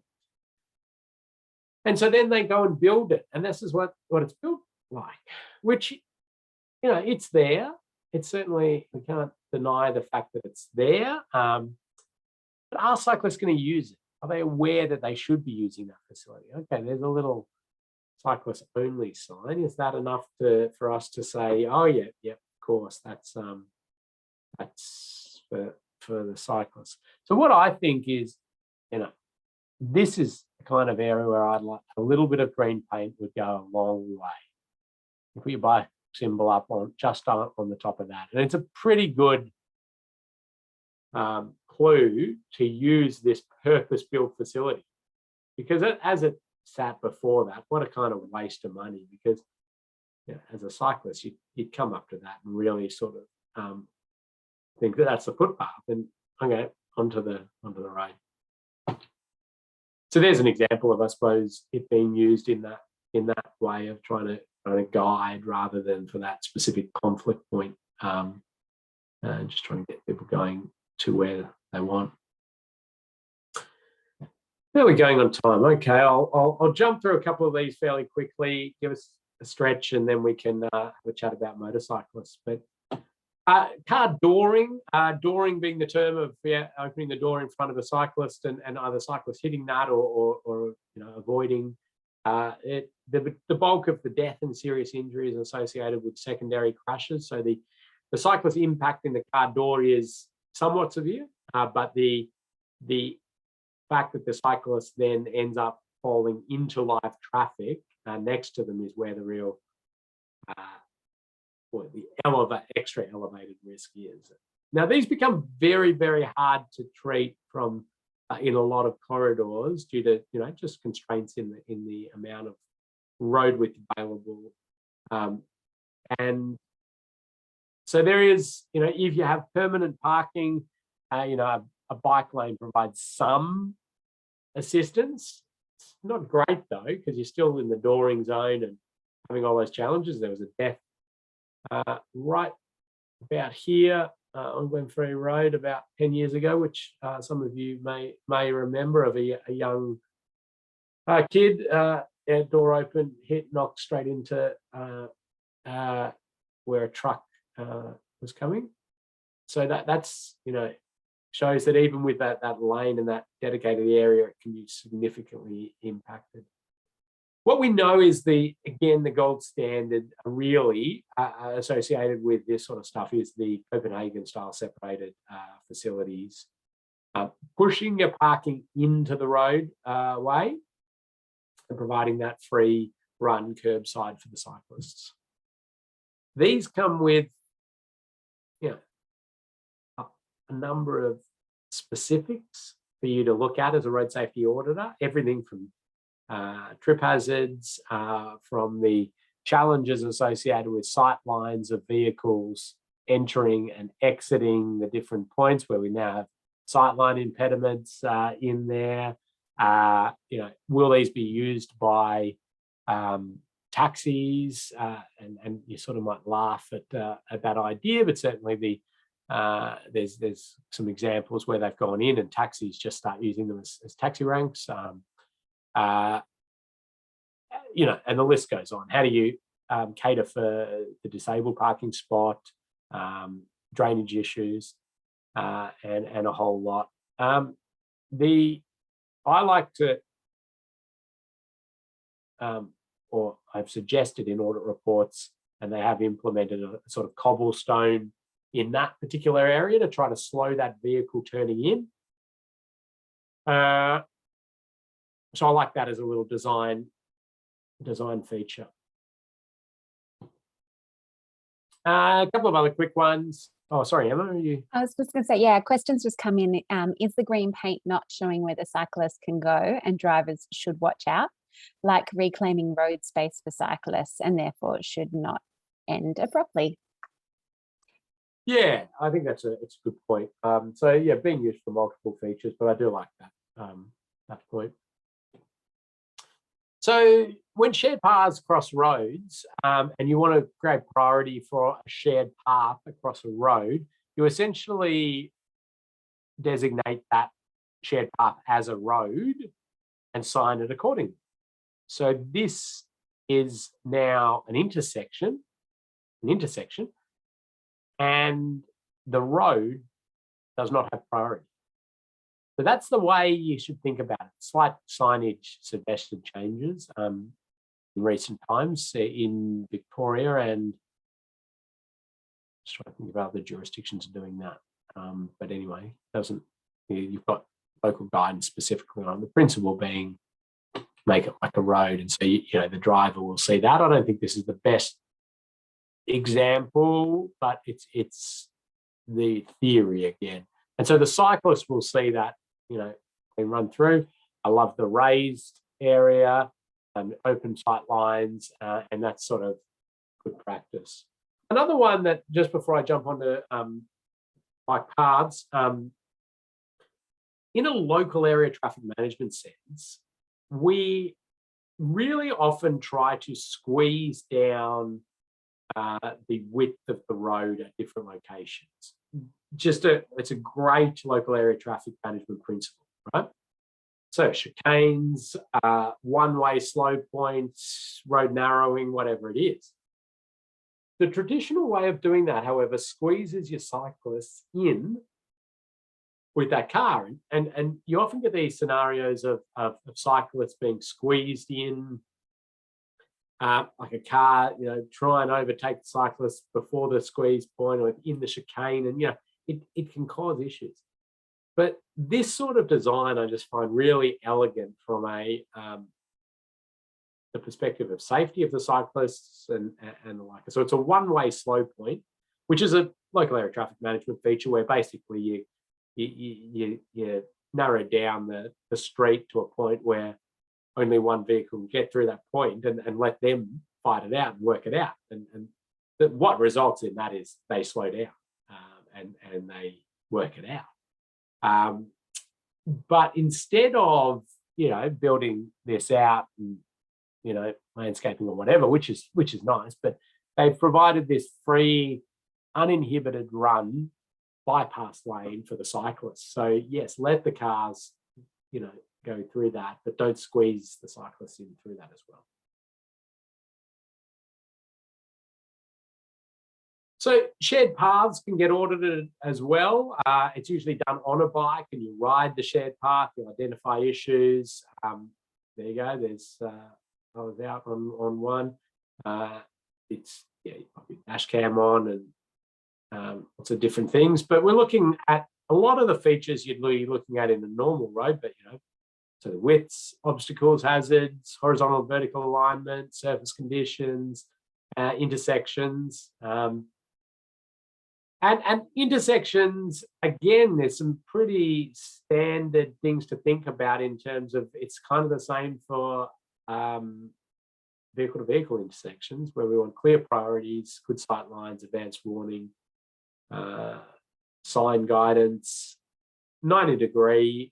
And so then they go and build it, and this is what it's built like, which, it's there. It's certainly, we can't deny the fact that it's there, but are cyclists going to use it? Are they aware that they should be using that facility? Okay, there's a little cyclist only sign. Is that enough for us to say, oh yeah, of course, that's for the cyclists? So what I think is, this is the kind of area where I'd like a little bit of green paint would go a long way. You put your bike symbol up on the top of that, and it's a pretty good clue to use this purpose-built facility, because as it sat before that, what a kind of waste of money, because as a cyclist you'd come up to that and really sort of think that that's the footpath and okay, onto the road. So there's an example of, I suppose, it being used in that way of trying to guide rather than for that specific conflict point, and just trying to get people going to where they want. Now we're going on time. Okay, I'll jump through a couple of these fairly quickly, give us a stretch, and then we can have a chat about motorcyclists. But car dooring, dooring being the term of opening the door in front of a cyclist and either cyclist hitting that or avoiding. The bulk of the death and serious injuries associated with secondary crashes. So the cyclist impact in the car door is somewhat severe, but the fact that the cyclist then ends up falling into live traffic next to them is where the real extra elevated risk is. Now these become very, very hard to treat from in a lot of corridors due to just constraints in the amount of road width available, and so there is, if you have permanent parking, a bike lane provides some assistance. It's not great though, because you're still in the dooring zone and having all those challenges. There was a death right about here on Glenferrie Road about 10 years ago, which some of you may remember, of a young kid, door open, knocked straight into where a truck was coming. So that's shows that even with that lane and that dedicated area, it can be significantly impacted. What we know is the gold standard really associated with this sort of stuff is the Copenhagen style separated facilities, pushing your parking into the road way and providing that free run curbside for the cyclists. These come with a number of specifics for you to look at as a road safety auditor, everything from trip hazards, from the challenges associated with sight lines of vehicles entering and exiting the different points where we now have sightline impediments in there. Will these be used by taxis? And you sort of might laugh at that idea, but certainly there's some examples where they've gone in and taxis just start using them as taxi ranks. And the list goes on. How do you cater for the disabled parking spot, drainage issues, and a whole lot. I like to, or I've suggested in audit reports, and they have implemented a sort of cobblestone in that particular area to try to slow that vehicle turning in. So I like that as a little design feature. A couple of other quick ones. Oh, sorry, Emma, are you? I was just going to say, yeah, questions just come in. Is the green paint not showing where the cyclists can go and drivers should watch out, like reclaiming road space for cyclists, and therefore it should not end abruptly? Yeah, I think it's a good point. So yeah, being used for multiple features, but I do like that point. So when shared paths cross roads, and you want to create priority for a shared path across a road, you essentially designate that shared path as a road and sign it accordingly. So this is now an intersection, and the road does not have priority. So that's the way you should think about it. Slight signage suggested changes in recent times in Victoria, and just trying to think about other jurisdictions doing that. But anyway, you've got local guidance specifically on the principle being make it like a road, and so the driver will see that. I don't think this is the best example, but it's the theory again. And so the cyclist will see that, they run through. I love the raised area and open sight lines, and that's sort of good practice. Another one that, just before I jump onto bike paths, in a local area traffic management sense, we really often try to squeeze down the width of the road at different locations. It's a great local area traffic management principle, right? So chicanes, one-way slow points, road narrowing, whatever it is. The traditional way of doing that, however, squeezes your cyclists in with that car. And you often get these scenarios of cyclists being squeezed in, like a car, try and overtake the cyclist before the squeeze point or in the chicane, and it can cause issues. But this sort of design I just find really elegant from the perspective of safety of the cyclists and the like. So it's a one-way slow point, which is a local area traffic management feature where basically you narrow down the street to a point where only one vehicle can get through that point and let them fight it out and work it out. And what results in that is they slow down and they work it out. But instead of building this out and landscaping or whatever, which is nice, but they've provided this free, uninhibited run bypass lane for the cyclists. So yes, let the cars go through that, but don't squeeze the cyclists in through that as well. So shared paths can get audited as well. It's usually done on a bike, and you ride the shared path, you identify issues. There you go. There's I was out on one. It's you put your dash cam on and lots of different things. But we're looking at a lot of the features you'd be looking at in a normal road, but so the widths, obstacles, hazards, horizontal and vertical alignment, surface conditions, intersections. And intersections, again, there's some pretty standard things to think about in terms of it's kind of the same for vehicle-to-vehicle intersections where we want clear priorities, good sight lines, advanced warning, sign guidance. 90-degree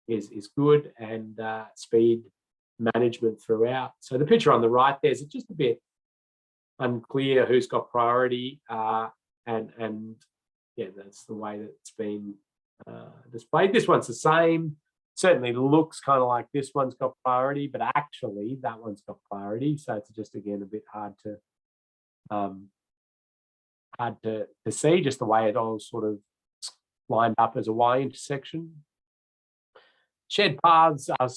is good, and speed management throughout. So the picture on the right there's just a bit unclear who's got priority, and yeah, that's the way that it's been displayed. This one's the same. Certainly looks kind of like this one's got priority, but actually that one's got priority. So it's just, again, a bit hard to see, just the way it all sort of lined up as a Y intersection. Shared paths are,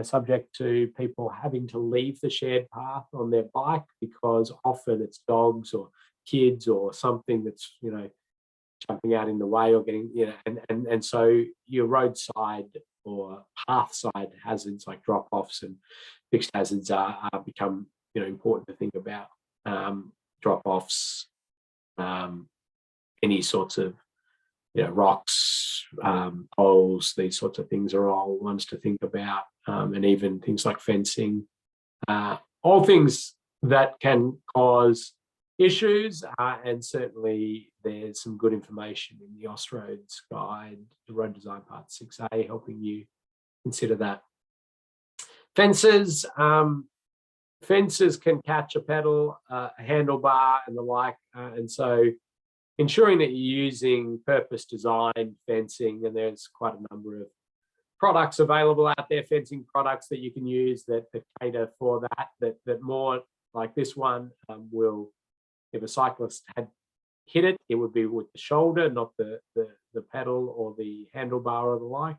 subject to people having to leave the shared path on their bike because often it's dogs or kids or something that's, jumping out in the way or getting, and so your roadside or path side hazards like drop-offs and fixed hazards are become, important to think about. Drop-offs, any sorts of, rocks, poles, these sorts of things are all ones to think about, and even things like fencing, all things that can cause issues, and certainly there's some good information in the Austroads guide, the Road Design Part 6A, helping you consider that. Fences, fences can catch a pedal, a handlebar and the like, and so ensuring that you're using purpose-designed fencing, and there's quite a number of products available out there, fencing products that you can use that cater for that more like this one will, if a cyclist had hit it, it would be with the shoulder, not the pedal or the handlebar or the like.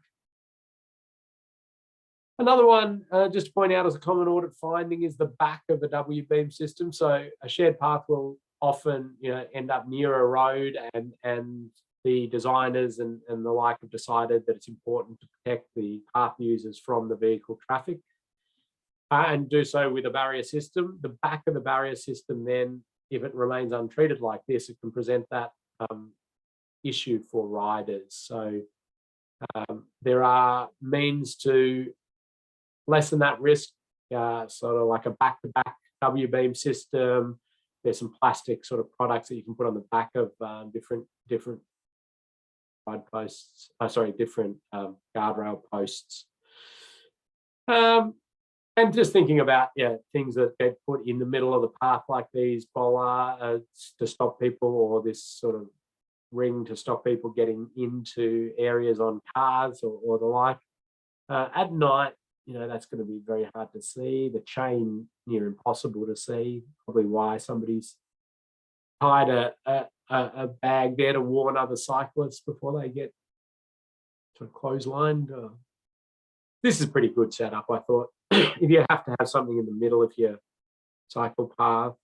Another one, just to point out as a common audit finding, is the back of a W-beam system. So a shared path will often, end up near a road, and the designers and the like have decided that it's important to protect the path users from the vehicle traffic, and do so with a barrier system. The back of the barrier system then, if it remains untreated like this, it can present that issue for riders. So there are means to lessen that risk, sort of like a back-to-back W-beam system. There's some plastic sort of products that you can put on the back of different ride posts, different guardrail posts. And just thinking about things that get put in the middle of the path, like these bollards to stop people, or this sort of ring to stop people getting into areas on cars or the like. At night, that's going to be very hard to see. The chain near impossible to see. Probably why somebody's tied a bag there to warn other cyclists before they get sort of clotheslined. This is a pretty good setup, I thought. If you have to have something in the middle of your cycle path,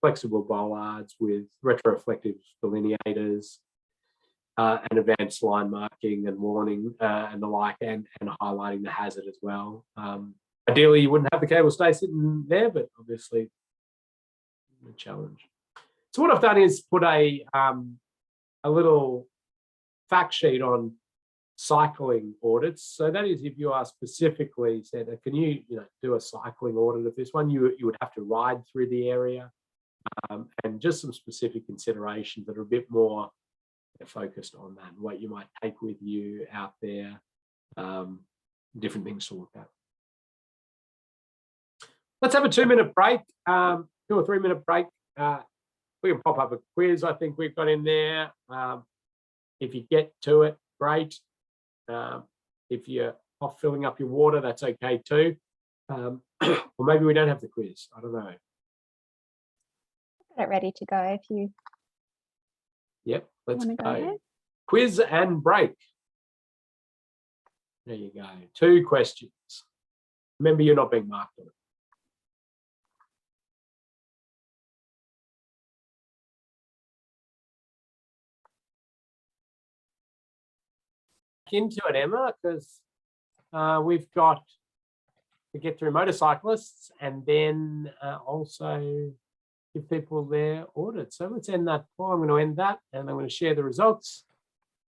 flexible bollards with retroreflective delineators, and advanced line marking and warning and the like, and highlighting the hazard as well. Ideally, you wouldn't have the cable stay sitting there, but obviously a challenge. So what I've done is put a little fact sheet on cycling audits. So that is, if you are specifically said, can you, do a cycling audit of this one, you would have to ride through the area, and just some specific considerations that are a bit more focused on that, what you might take with you out there, different things to look at. Let's have a 2-minute break, 2 or 3 minute break. We can pop up a quiz I think we've got in there. If you get to it, great. If you're off filling up your water, that's okay too. Or maybe we don't have the quiz. I don't know. Got it ready to go if you. Yep, let's go. go. Quiz and break. There you go. 2 questions. Remember, you're not being marked on it. Into it, Emma, because we've got to get through motorcyclists and then also give people their audit. So let's end that. Well, I'm going to end that, and I'm going to share the results.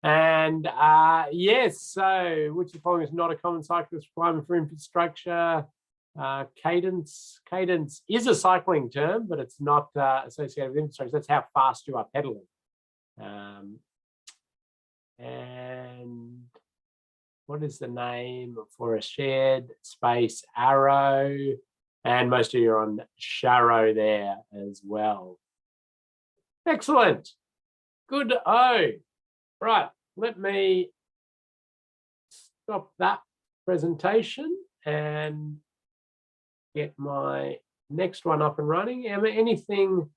And yes, so which of the following is not a common cyclist requirement for infrastructure? Cadence is a cycling term, but it's not associated with infrastructure. That's how fast you are pedaling. And what is the name for a shared space? Arrow. And most of you are on Sharrow there as well. Excellent. Good. Right. Let me stop that presentation and get my next one up and running. Emma, anything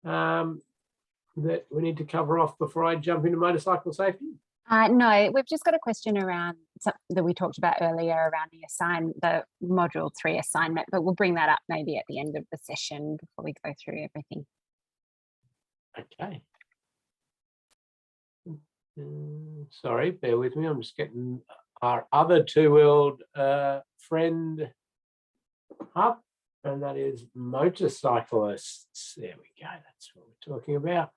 that we need to cover off before I jump into motorcycle safety? No, we've just got a question around something that we talked about earlier around the module 3 assignment, but we'll bring that up maybe at the end of the session before we go through everything. Okay. Sorry, bear with me. I'm just getting our other two-wheeled friend up, and that is motorcyclists. There we go. That's what we're talking about.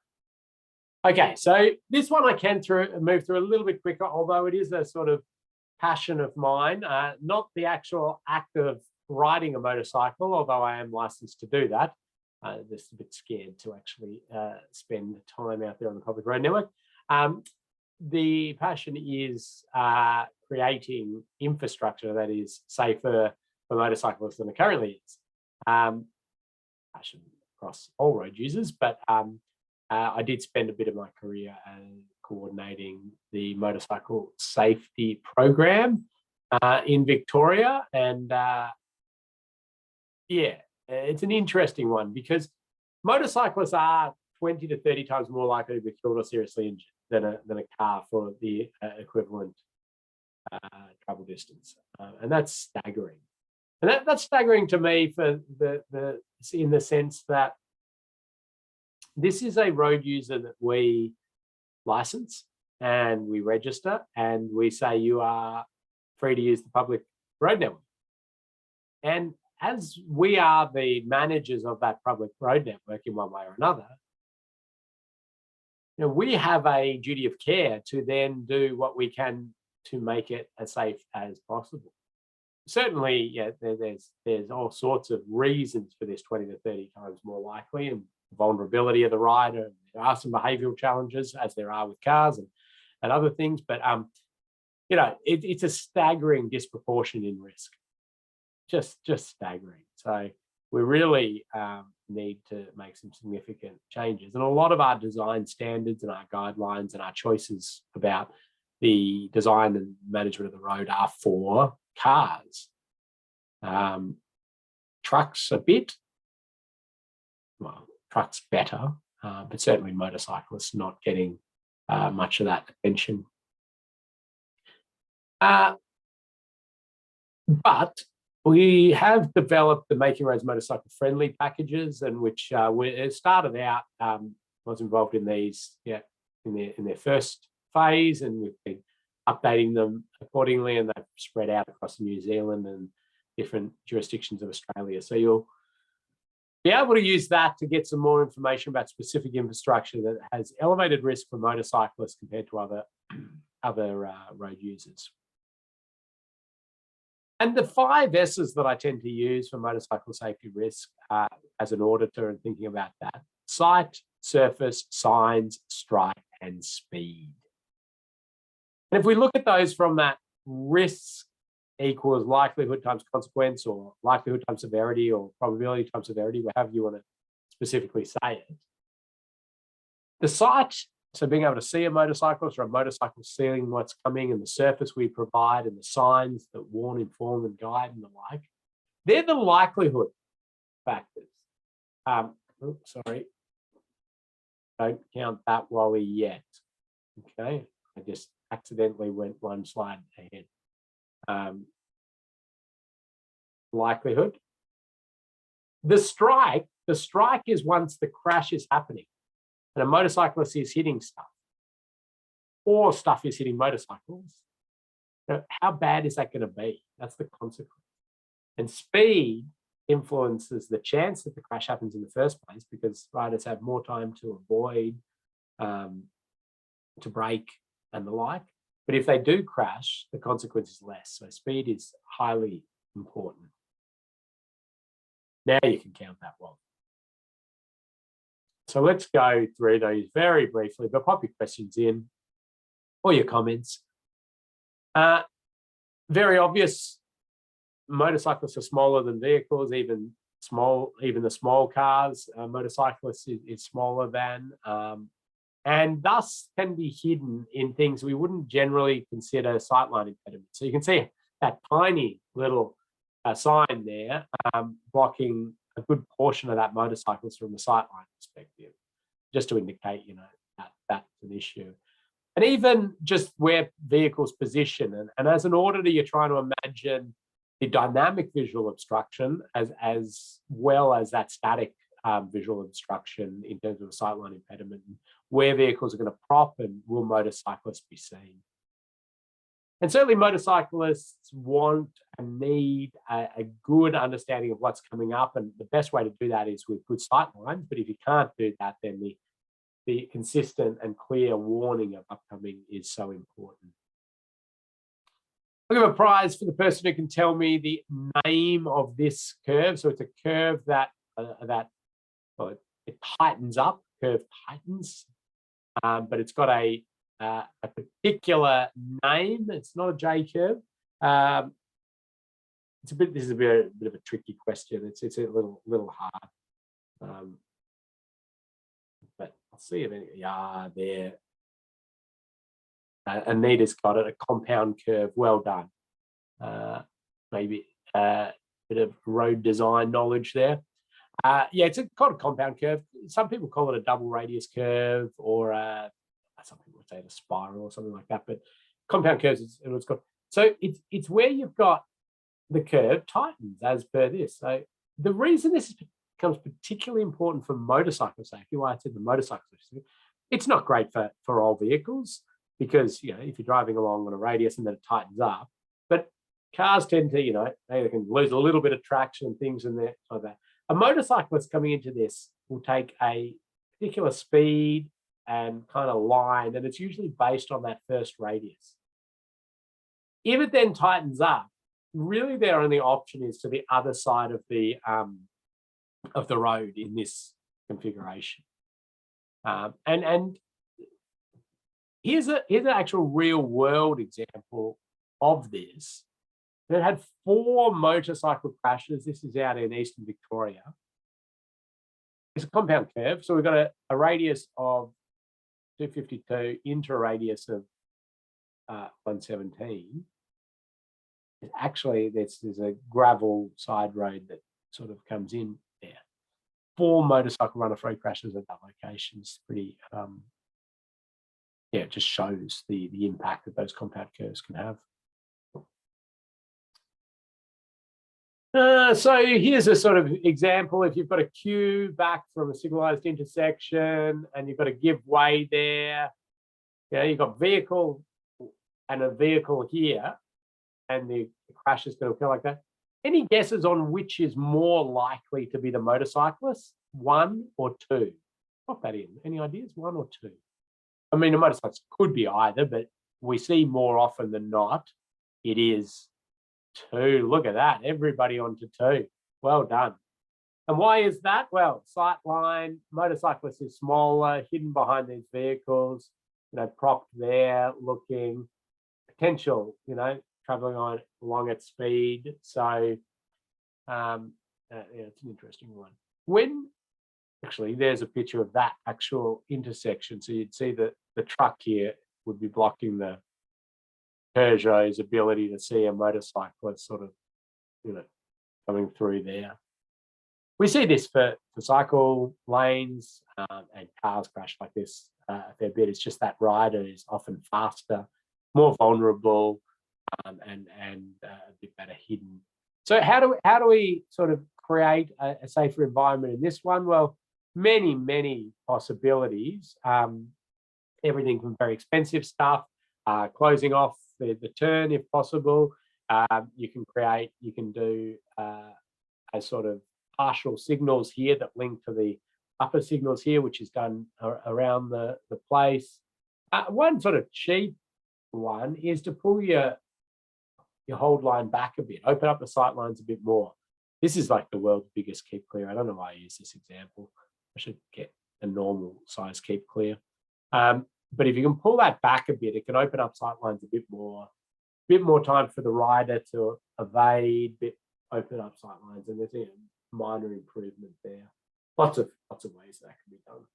Okay, so this one I can move through a little bit quicker, although it is a sort of passion of mine, not the actual act of riding a motorcycle, although I am licensed to do that. Just a bit scared to actually spend time out there on the public road network. The passion is creating infrastructure that is safer for motorcyclists than it currently is. Passion across all road users, but I did spend a bit of my career coordinating the motorcycle safety program in Victoria, and yeah, it's an interesting one because motorcyclists are 20 to 30 times more likely to be killed or seriously injured than a car for the equivalent travel distance, and that's staggering. And that's staggering to me for in the sense that this is a road user that we license and we register and we say you are free to use the public road network. And as we are the managers of that public road network in one way or another, we have a duty of care to then do what we can to make it as safe as possible. Certainly, yeah, there's all sorts of reasons for this 20 to 30 times more likely, and vulnerability of the rider. There are some behavioural challenges, as there are with cars and other things, but it's a staggering disproportion in risk, just staggering. So we really need to make some significant changes, and a lot of our design standards and our guidelines and our choices about the design and management of the road are for cars. Trucks a bit, well, trucks better, but certainly motorcyclists not getting much of that attention. But we have developed the Making Roads Motorcycle Friendly packages, and which we started out, was involved in these in their first phase, and we've been updating them accordingly, and they've spread out across New Zealand and different jurisdictions of Australia. So you'll be able to use that to get some more information about specific infrastructure that has elevated risk for motorcyclists compared to other road users. And the 5 S's that I tend to use for motorcycle safety risk as an auditor and thinking about that: sight, surface, signs, strike, and speed. And if we look at those from that risk equals likelihood times consequence, or likelihood times severity, or probability times severity, however you want to specifically say it. The sight, so being able to see a motorcyclist or a motorcycle seeing what's coming, and the surface we provide and the signs that warn, inform, and guide and the like, they're the likelihood factors. Sorry, don't count that Wally yet. Okay, I just accidentally went one slide ahead. Likelihood. The strike is once the crash is happening and a motorcyclist is hitting stuff, or stuff is hitting motorcycles. How bad is that going to be? That's the consequence. And speed influences the chance that the crash happens in the first place, because riders have more time to avoid, to brake and the like. But if they do crash, the consequence is less. So speed is highly important. Now you can count that one. So let's go through those very briefly, but pop your questions in or your comments. Very obvious, motorcyclists are smaller than vehicles, even the small cars. Motorcyclists is smaller than, and thus can be hidden in things we wouldn't generally consider sightline impediments. So you can see that tiny little sign there blocking a good portion of that motorcyclist from a sightline perspective, just to indicate, that that's an issue. And even just where vehicles position, and as an auditor, you're trying to imagine the dynamic visual obstruction as well as that static visual obstruction in terms of a sightline impediment, and where vehicles are going to prop and will motorcyclists be seen. And certainly motorcyclists want and need a good understanding of what's coming up, and the best way to do that is with good sight lines. But if you can't do that, then the consistent and clear warning of upcoming is so important. I'll give a prize for the person who can tell me the name of this curve. So it's a curve that it tightens up, curve tightens, but it's got a particular name. It's not a J curve. This is a bit of a tricky question. It's a little hard. But I'll see if there. Anita's got it, a compound curve. Well done. Maybe a bit of road design knowledge there. Yeah, it's called a compound curve. Some people call it a double radius curve, or some people would say a spiral or something like that. But compound curves is what it's called. So it's where you've got the curve tightens as per this. So the reason this becomes particularly important for motorcycle safety, why I said the motorcycle safety, it's not great for all vehicles, because if you're driving along on a radius and then it tightens up, but cars tend to, they can lose a little bit of traction and things in there like that. A motorcyclist coming into this will take a particular speed and kind of line, and it's usually based on that first radius. If it then tightens up, really their only option is to the other side of the road in this configuration. And here's an actual real world example of this. It had 4 motorcycle crashes. This is out in Eastern Victoria. It's a compound curve. So we've got a radius of 252 into a radius of 117. Actually, there's a gravel side road that sort of comes in there. 4 motorcycle run-off-road crashes at that location is pretty, it just shows the impact that those compound curves can have. So here's a sort of example. If you've got a queue back from a signalized intersection and you've got to give way there, you've got vehicle and a vehicle here, and the crash is going to occur like that. Any guesses on which is more likely to be the motorcyclist, 1 or 2? Pop that in. Any ideas? 1 or 2? I mean, a motorcyclist could be either, but we see more often than not, it is 2. Look at that. Everybody onto 2. Well done. And why is that? Well, sight line, motorcyclist is smaller, hidden behind these vehicles, propped there, looking, potential, traveling along at speed. So it's an interesting one. Actually, there's a picture of that actual intersection. So you'd see that the truck here would be blocking the Peugeot's ability to see a motorcyclist sort of, coming through there. We see this for cycle lanes, and cars crash like this a fair bit. It's just that rider is often faster, more vulnerable, and a bit better hidden. So how do we sort of create a safer environment in this one? Well, many possibilities. Everything from very expensive stuff, closing off the turn if possible. You can do a sort of partial signals here that link to the upper signals here, which is done around the place. One sort of cheap one is to pull your hold line back a bit, open up the sight lines a bit more. this is like the world's biggest keep clear. I don't know why I use this example. I should get a normal size keep clear. But if you can pull that back a bit, it can open up sightlines a bit more time for the rider to evade, open up sightlines, and there's a minor improvement there. Lots of ways that can be done.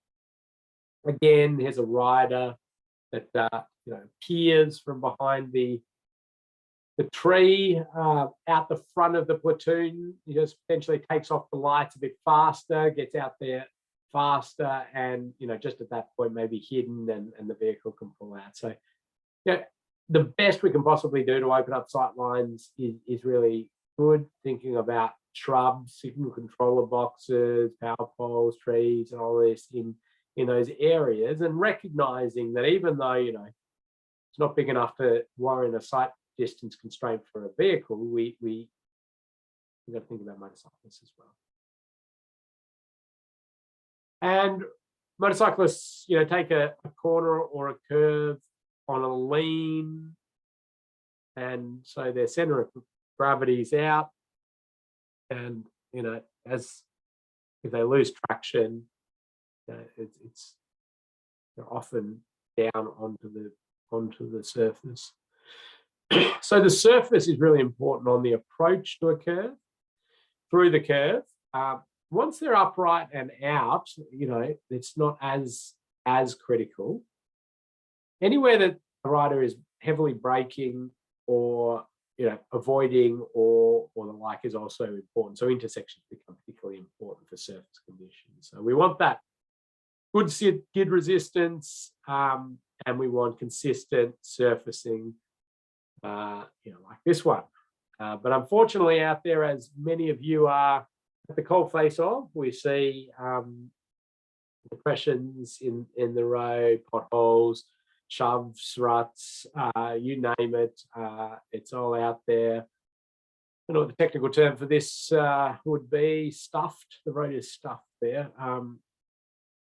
Again, here's a rider that peers from behind the tree out the front of the platoon. He just potentially takes off the lights a bit faster, gets out there faster, and just at that point maybe hidden, and the vehicle can pull out. So the best we can possibly do to open up sight lines is really good, thinking about shrubs, signal controller boxes, power poles, trees, and all this in those areas, and recognizing that even though it's not big enough to warrant a sight distance constraint for a vehicle, we've got to think about motorcyclists as well. And motorcyclists, take a corner or a curve on a lean, and so their center of gravity is out, and as if they lose traction, it's they're often down onto the surface. So the surface is really important on the approach to a curve, through the curve. Once they're upright and out, it's not as critical. Anywhere that a rider is heavily braking or avoiding or the like is also important. So intersections become particularly important for surface conditions. So we want that good skid resistance, and we want consistent surfacing, like this one. But unfortunately, out there, as many of you are at the coalface of, we see depressions in the road, potholes, shoves, ruts, you name it. It's all out there. I don't know what the technical term for this would be. Stuffed. The road is stuffed there.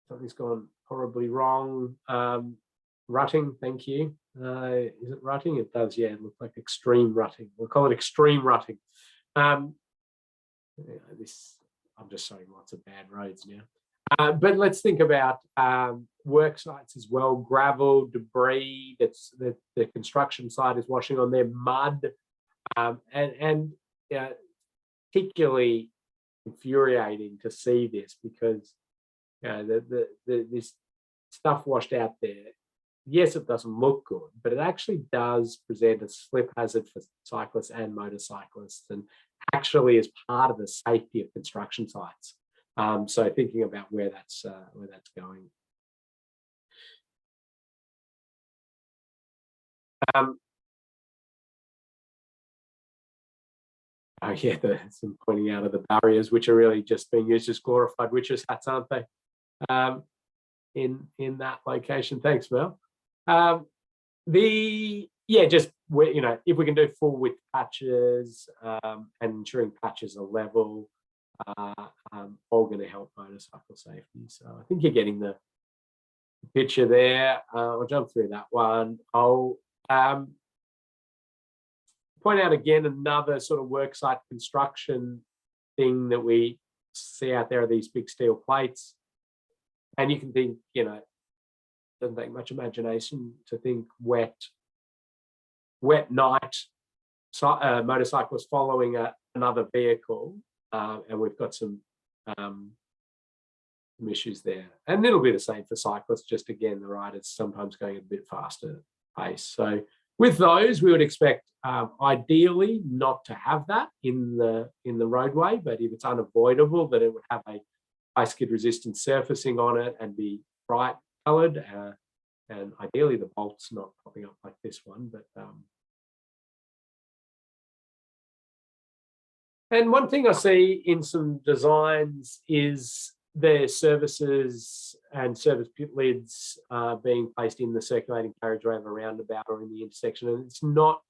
Something's gone horribly wrong. Rutting, thank you. Is it rutting? It does, yeah. It looks like extreme rutting. We'll call it extreme rutting. I'm just showing lots of bad roads now. But let's think about work sites as well. Gravel, debris. That's the construction site is washing on their mud, and particularly infuriating to see this, because this stuff washed out there. Yes, it doesn't look good, but it actually does present a slip hazard for cyclists and motorcyclists, and actually is part of the safety of construction sites. So thinking about where that's going. Oh yeah, some pointing out of the barriers, which are really just being used as glorified witches' hats, aren't they? In that location. Thanks, Mel. Just where, if we can do full width patches, and ensuring patches are level, all going to help motorcycle safety. So I think you're getting the picture there. I'll jump through that one. I'll point out again another sort of worksite construction thing that we see out there are these big steel plates, and you can think, doesn't take much imagination to think wet night, motorcyclists following another vehicle, and we've got some issues there. And it'll be the same for cyclists, just again, the riders sometimes going at a bit faster pace. So with those, we would expect ideally not to have that in the roadway, but if it's unavoidable, that it would have a high skid resistant surfacing on it and be bright coloured, and ideally the bolts not popping up like this one. But and one thing I see in some designs is the services and service pit lids being placed in the circulating carriageway of a roundabout or in the intersection, and it's not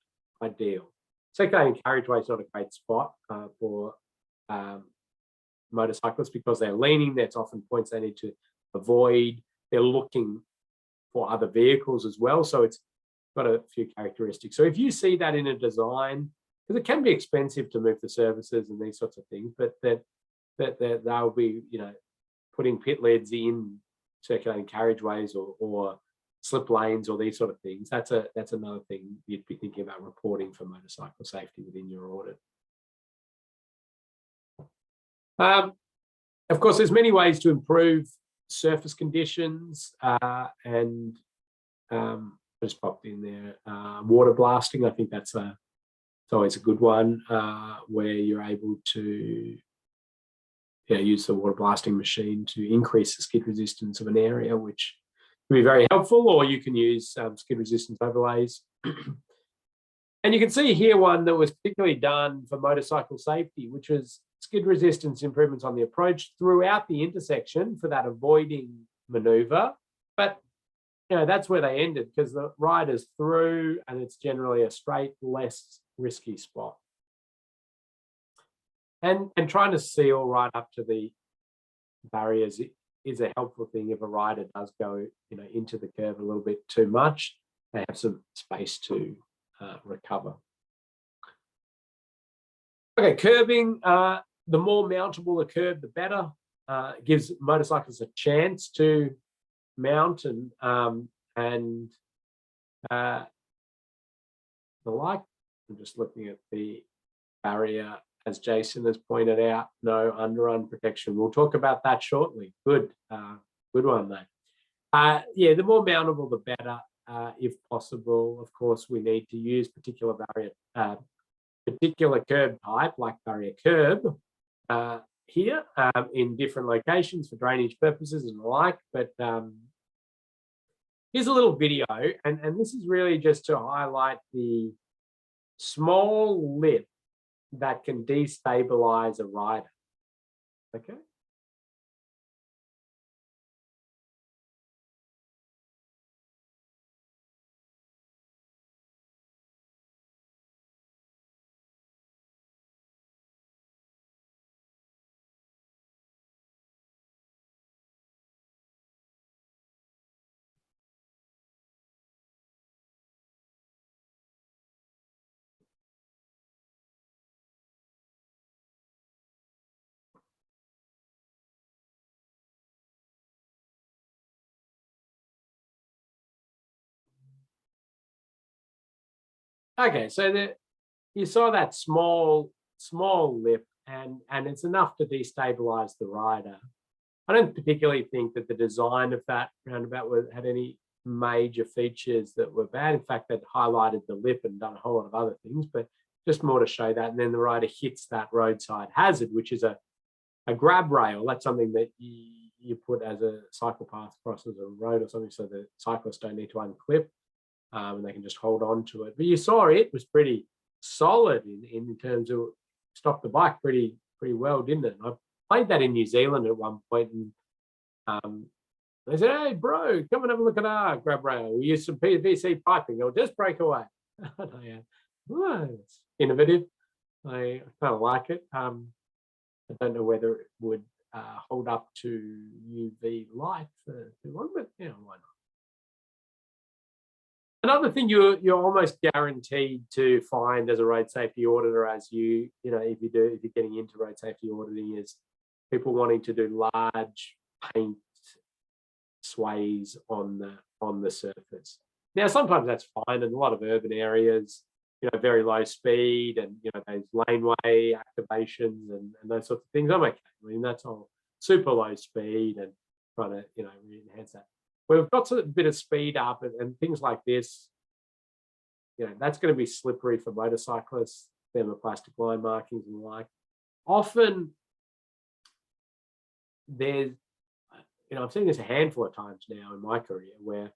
ideal. Circulating carriageway is not a great spot for motorcyclists, because they're leaning. There's often points they need to avoid. They're looking for other vehicles as well, so it's got a few characteristics. So if you see that in a design, because it can be expensive to move the services and these sorts of things, but that they'll be, putting pit lids in circulating carriageways or slip lanes or these sort of things. That's another thing you'd be thinking about reporting for motorcycle safety within your audit. Of course, there's many ways to improve surface conditions, and I just popped in there water blasting. I think it's always a good one, where you're able to use the water blasting machine to increase the skid resistance of an area, which can be very helpful, or you can use skid resistance overlays. And you can see here one that was particularly done for motorcycle safety, which was skid resistance improvements on the approach throughout the intersection for that avoiding maneuver. But that's where they ended, because the rider's through and it's generally a straight, less risky spot. And trying to seal right up to the barriers is a helpful thing if a rider does go into the curve a little bit too much. They have some space to recover. Okay, curbing. The more mountable the curb, the better. It gives motorcyclists a chance to mount and the like. I'm just looking at the barrier, as Jason has pointed out, no underrun protection. We'll talk about that shortly. Good one there. The more mountable, the better. If possible, of course, we need to use particular curb type, like barrier curb, here in different locations for drainage purposes and the like. But here's a little video, and this is really just to highlight the small lip that can destabilize a rider. Okay. Okay, so you saw that small lip, and it's enough to destabilize the rider. I don't particularly think that the design of that roundabout had any major features that were bad. In fact, they'd highlighted the lip and done a whole lot of other things, but just more to show that. And then the rider hits that roadside hazard, which is a grab rail. That's something that you put as a cycle path crosses a road or something, so the cyclists don't need to unclip. And they can just hold on to it. But you saw it was pretty solid in terms of stopped the bike pretty well, didn't it? And I played that in New Zealand at one point, and they said, "Hey, bro, come and have a look at our grab rail. We use some PVC piping. It'll just break away." It's innovative. I kind of like it. I don't know whether it would hold up to UV light for too long, but why not? Another thing you're almost guaranteed to find as a road safety auditor, as if you're getting into road safety auditing, is people wanting to do large paint sways on the surface. Now, sometimes that's fine in a lot of urban areas, very low speed and those laneway activations and those sorts of things. I'm okay. I mean, that's all super low speed and trying to enhance that. We've got a bit of speed up and things like this, that's going to be slippery for motorcyclists, thermoplastic line markings and the like. Often there's, I've seen this a handful of times now in my career where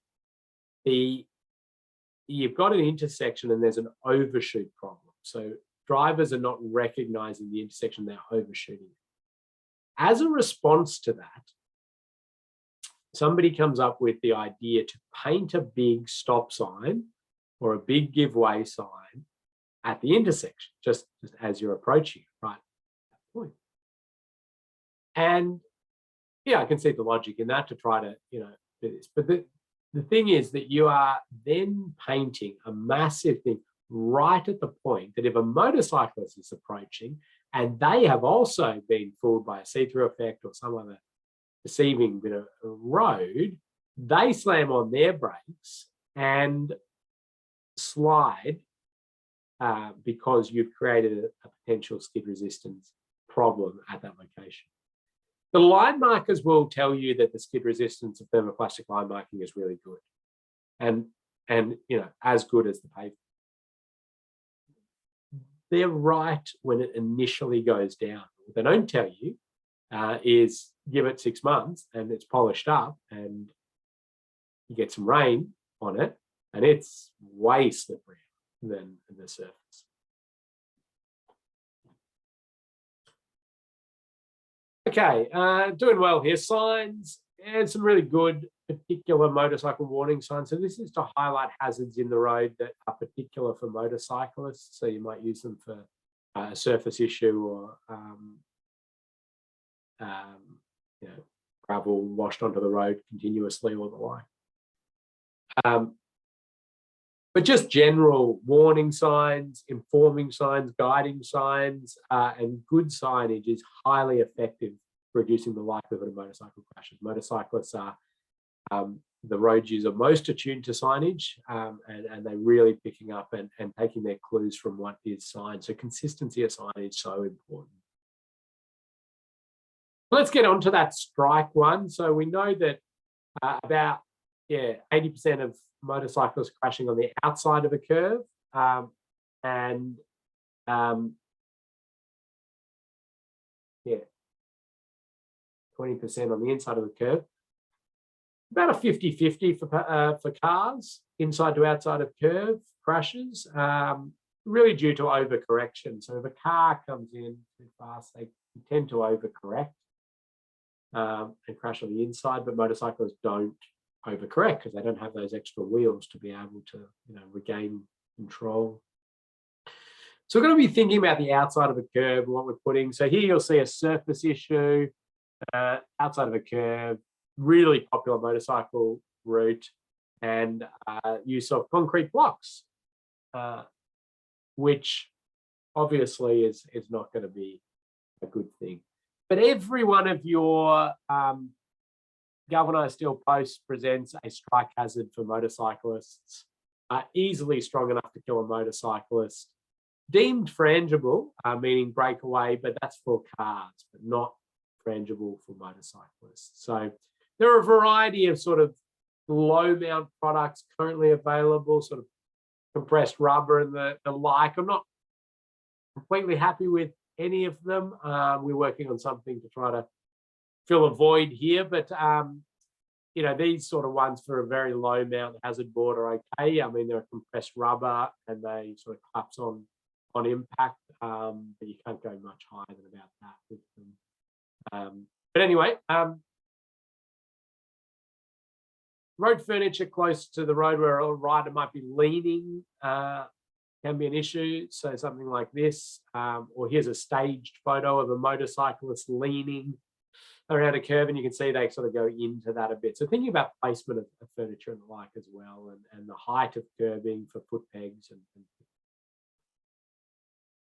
you've got an intersection and there's an overshoot problem. So drivers are not recognizing the intersection, they're overshooting it. As a response to that, somebody comes up with the idea to paint a big stop sign or a big give way sign at the intersection, just as you're approaching it, right at that point. And I can see the logic in that to try to, do this. But the thing is that you are then painting a massive thing right at the point that if a motorcyclist is approaching and they have also been fooled by a see-through effect or some other deceiving bit of road, they slam on their brakes and slide because you've created a potential skid resistance problem at that location. The line markers will tell you that the skid resistance of thermoplastic line marking is really good, and as good as the pavement. They're right when it initially goes down. What they don't tell you is give it 6 months and it's polished up and you get some rain on it and it's way slipperier than the surface. Okay, doing well here. Signs and some really good particular motorcycle warning signs. So this is to highlight hazards in the road that are particular for motorcyclists. So you might use them for a surface issue or gravel washed onto the road continuously or the like. But just general warning signs, informing signs, guiding signs, and good signage is highly effective for reducing the likelihood of motorcycle crashes. Motorcyclists are the road user most attuned to signage, and they're really picking up and taking their clues from what is signed. So consistency of signage is so important. Let's get on to that strike one. So we know that about 80% of motorcyclists crashing on the outside of a curve, and 20% on the inside of the curve. About a 50-50 for cars, inside to outside of curve crashes, really due to overcorrection. So if a car comes in too fast, they tend to overcorrect and crash on the inside, but motorcyclists don't overcorrect because they don't have those extra wheels to be able to regain control. So we're going to be thinking about the outside of a curve and what we're putting. So here you'll see a surface issue, outside of a curve, really popular motorcycle route, and use of concrete blocks, which obviously is not going to be a good thing. But every one of your galvanized steel posts presents a strike hazard for motorcyclists, easily strong enough to kill a motorcyclist. Deemed frangible, meaning breakaway, but that's for cars, but not frangible for motorcyclists. So there are a variety of sort of low mount products currently available, sort of compressed rubber and the like. I'm not completely happy with any of them. We're working on something to try to fill a void here, but these sort of ones for a very low mount hazard board are okay. I mean, they're compressed rubber and they sort of collapse on impact, but you can't go much higher than about that with them. But anyway, road furniture close to the road where a rider might be leaning can be an issue. So something like this, or here's a staged photo of a motorcyclist leaning around a curve, and you can see they sort of go into that a bit. So thinking about placement of furniture and the like as well, and the height of curbing for foot pegs.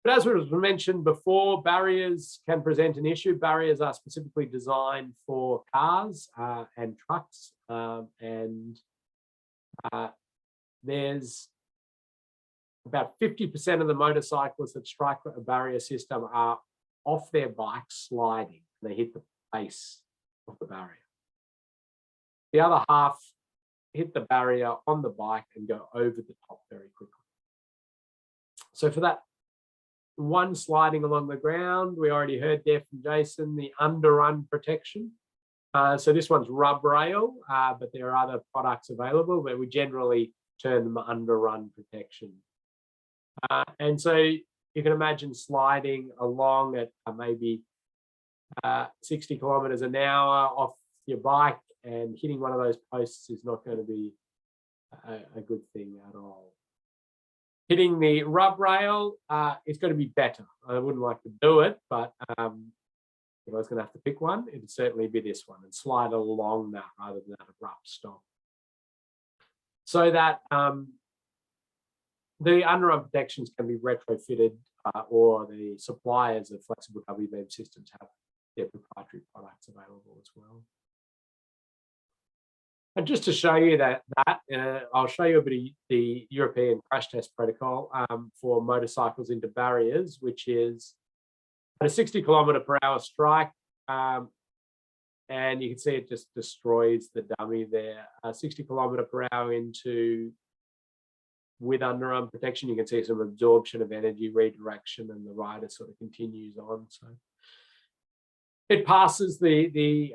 But as was mentioned before, barriers can present an issue. Barriers are specifically designed for cars and trucks, and there's about 50% of the motorcyclists that strike a barrier system are off their bike sliding. They hit the base of the barrier. The other half hit the barrier on the bike and go over the top very quickly. So for that one sliding along the ground, we already heard there from Jason, the underrun protection. So this one's rub rail, but there are other products available, but we generally term them underrun protection. And so you can imagine sliding along at maybe 60 kilometers an hour off your bike and hitting one of those posts is not going to be a good thing at all. Hitting the rub rail is going to be better. I wouldn't like to do it, but if I was going to have to pick one, it would certainly be this one and slide along that rather than that abrupt stop. So that The underarm protections can be retrofitted, or the suppliers of flexible W-beam systems have their proprietary products available as well. And just to show you I'll show you a bit of the European crash test protocol for motorcycles into barriers, which is at a 60km/h strike. And you can see it just destroys the dummy there. 60km/h into with underarm protection, you can see some absorption of energy, redirection, and the rider sort of continues on. So it passes the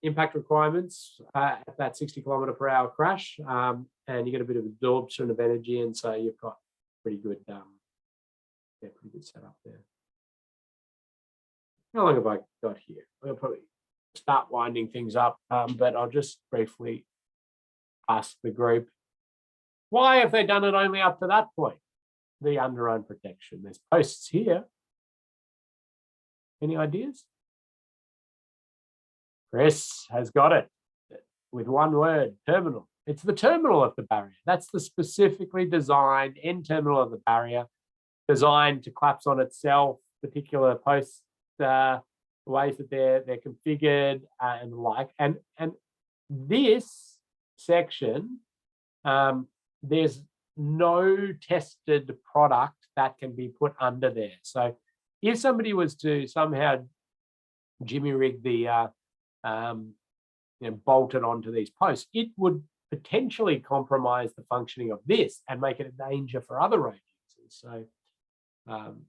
impact requirements at that 60km/h crash, and you get a bit of absorption of energy, and so you've got pretty good setup there. How long have I got here? I'll probably start winding things up, but I'll just briefly ask the group, why have they done it only up to that point? The underarm protection. There's posts here. Any ideas? Chris has got it with one word: terminal. It's the terminal of the barrier. That's the specifically designed end terminal of the barrier, designed to collapse on itself. Particular posts, the ways that they're configured, and the like. And this section, there's no tested product that can be put under there. So if somebody was to somehow jimmy rig the bolt it onto these posts, it would potentially compromise the functioning of this and make it a danger for other road users. So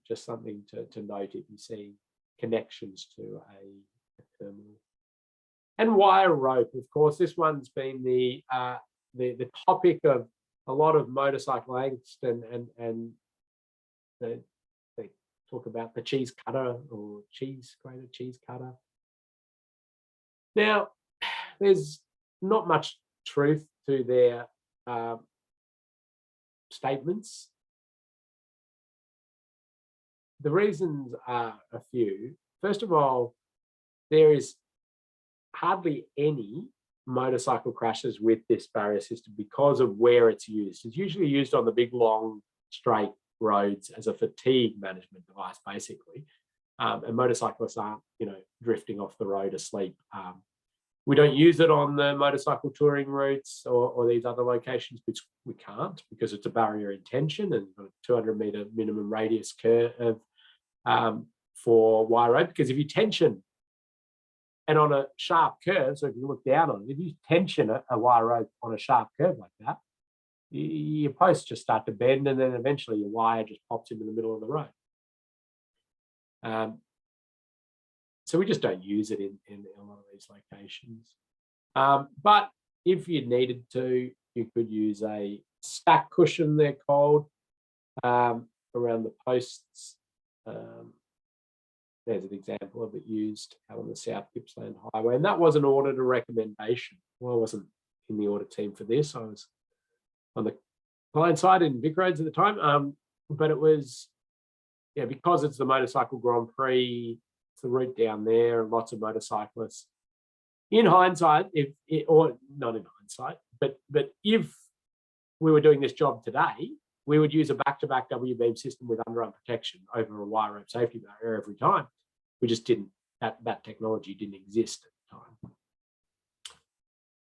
just something to note if you see connections to a terminal. And wire rope, of course, this one's been the topic of a lot of motorcycle angst, and they talk about the cheese cutter or cheese grater, cheese cutter. Now, there's not much truth to their statements. The reasons are a few. First of all, there is hardly any motorcycle crashes with this barrier system because of where it's used. It's usually used on the big, long, straight roads as a fatigue management device, basically. And motorcyclists aren't, drifting off the road asleep. We don't use it on the motorcycle touring routes or these other locations, which we can't because it's a barrier in tension and got a 200-meter minimum radius curve for wire rope. Because if you tension and on a sharp curve, so if you look down on it, if you tension a wire rope on a sharp curve like that, your posts just start to bend, and then eventually your wire just pops into the middle of the road. So we just don't use it in a lot of these locations. But if you needed to, you could use a stack cushion, they're called, around the posts. There's an example of it used out on the South Gippsland Highway, and that wasn't ordered a recommendation. Well, I wasn't in the audit team for this. I was on the client side in Vic Roads at the time, but it was, because it's the Motorcycle Grand Prix, it's the route down there, and lots of motorcyclists. In hindsight, or not in hindsight, but if we were doing this job today, we would use a back-to-back W-beam system with underarm protection over a wire rope safety barrier every time. We just didn't, that technology didn't exist at the time.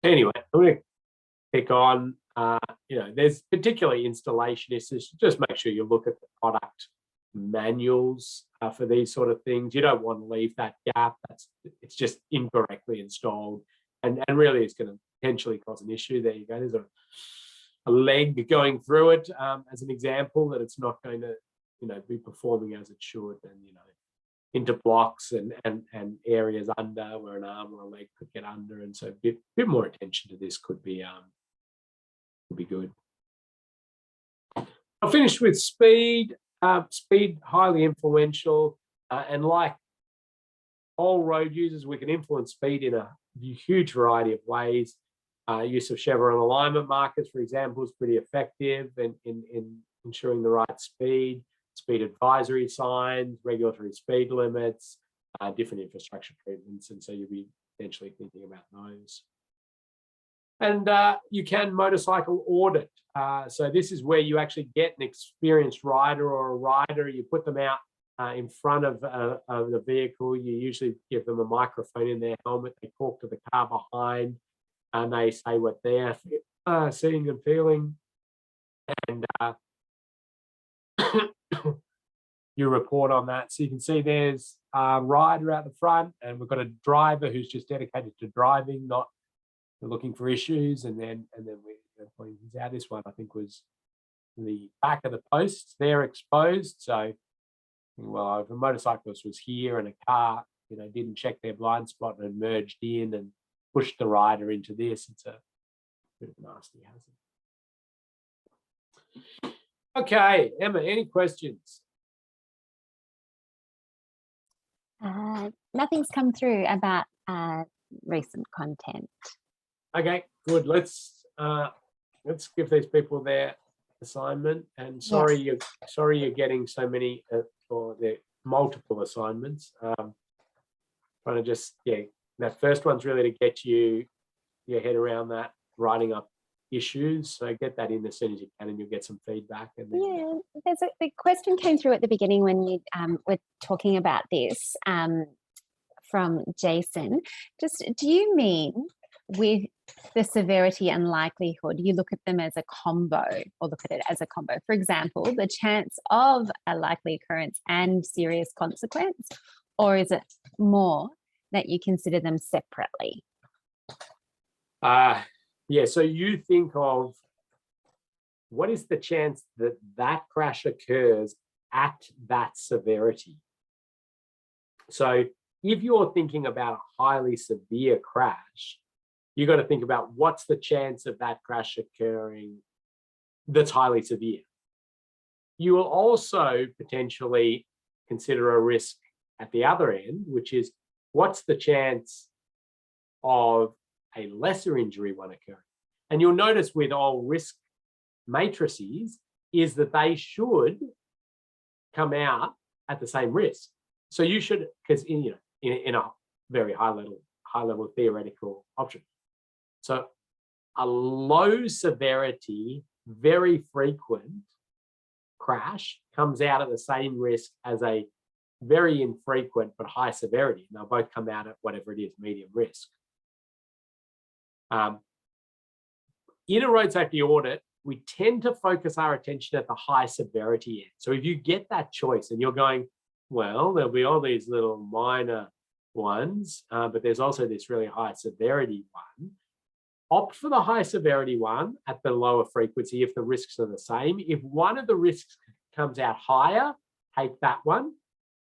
Anyway, I'm going to pick on, there's particularly installation issues. Just make sure you look at the product manuals for these sort of things. You don't want to leave that gap. It's just incorrectly installed, and really it's going to potentially cause an issue. There you go. There's a leg going through it as an example that it's not going to be performing as it should, and into blocks and areas under where an arm or a leg could get under, and so a bit more attention to this could be good. I'll finish with speed. Speed, highly influential, and like all road users, we can influence speed in a huge variety of ways. Use of chevron alignment markers, for example, is pretty effective in ensuring the right speed. Speed advisory signs, regulatory speed limits, different infrastructure treatments, and so you'll be potentially thinking about those. And you can motorcycle audit. So this is where you actually get an experienced rider or a rider. You put them out in front of the vehicle. You usually give them a microphone in their helmet. They talk to the car behind, and they say what they're seeing and feeling. And you report on that. So you can see there's a rider out the front, and we've got a driver who's just dedicated to driving, not looking for issues. And then we pointing out this one, I think, was the back of the posts. They're exposed. So, well, if a motorcyclist was here and a car, didn't check their blind spot and merged in and pushed the rider into this, it's a bit of a nasty hazard. Okay, Emma, any questions? Nothing's come through about recent content. Okay, good. Let's give these people their assignment. And sorry, you're getting so many or the multiple assignments. Trying to just that first one's really to get your head around that, writing up issues. So get that in as soon as you can, and you'll get some feedback. And then, the question came through at the beginning when you were talking about this from Jason. Just, do you mean with the severity and likelihood, you look at them as a combo, or look at it as a combo? For example, the chance of a likely occurrence and serious consequence, or is it more that you consider them separately? So you think of what is the chance that that crash occurs at that severity. So if you're thinking about a highly severe crash, you got to think about what's the chance of that crash occurring that's highly severe. You will also potentially consider a risk at the other end, which is what's the chance of a lesser injury one occurring. And you'll notice with all risk matrices is that they should come out at the same risk. So you should, because in a very high level theoretical option. So a low severity, very frequent crash comes out at the same risk as a very infrequent but high severity. And they'll both come out at whatever it is, medium risk. In a road safety audit, we tend to focus our attention at the high severity end. So if you get that choice and you're going, well, there'll be all these little minor ones, but there's also this really high severity one, opt for the high severity one at the lower frequency if the risks are the same. If one of the risks comes out higher, take that one.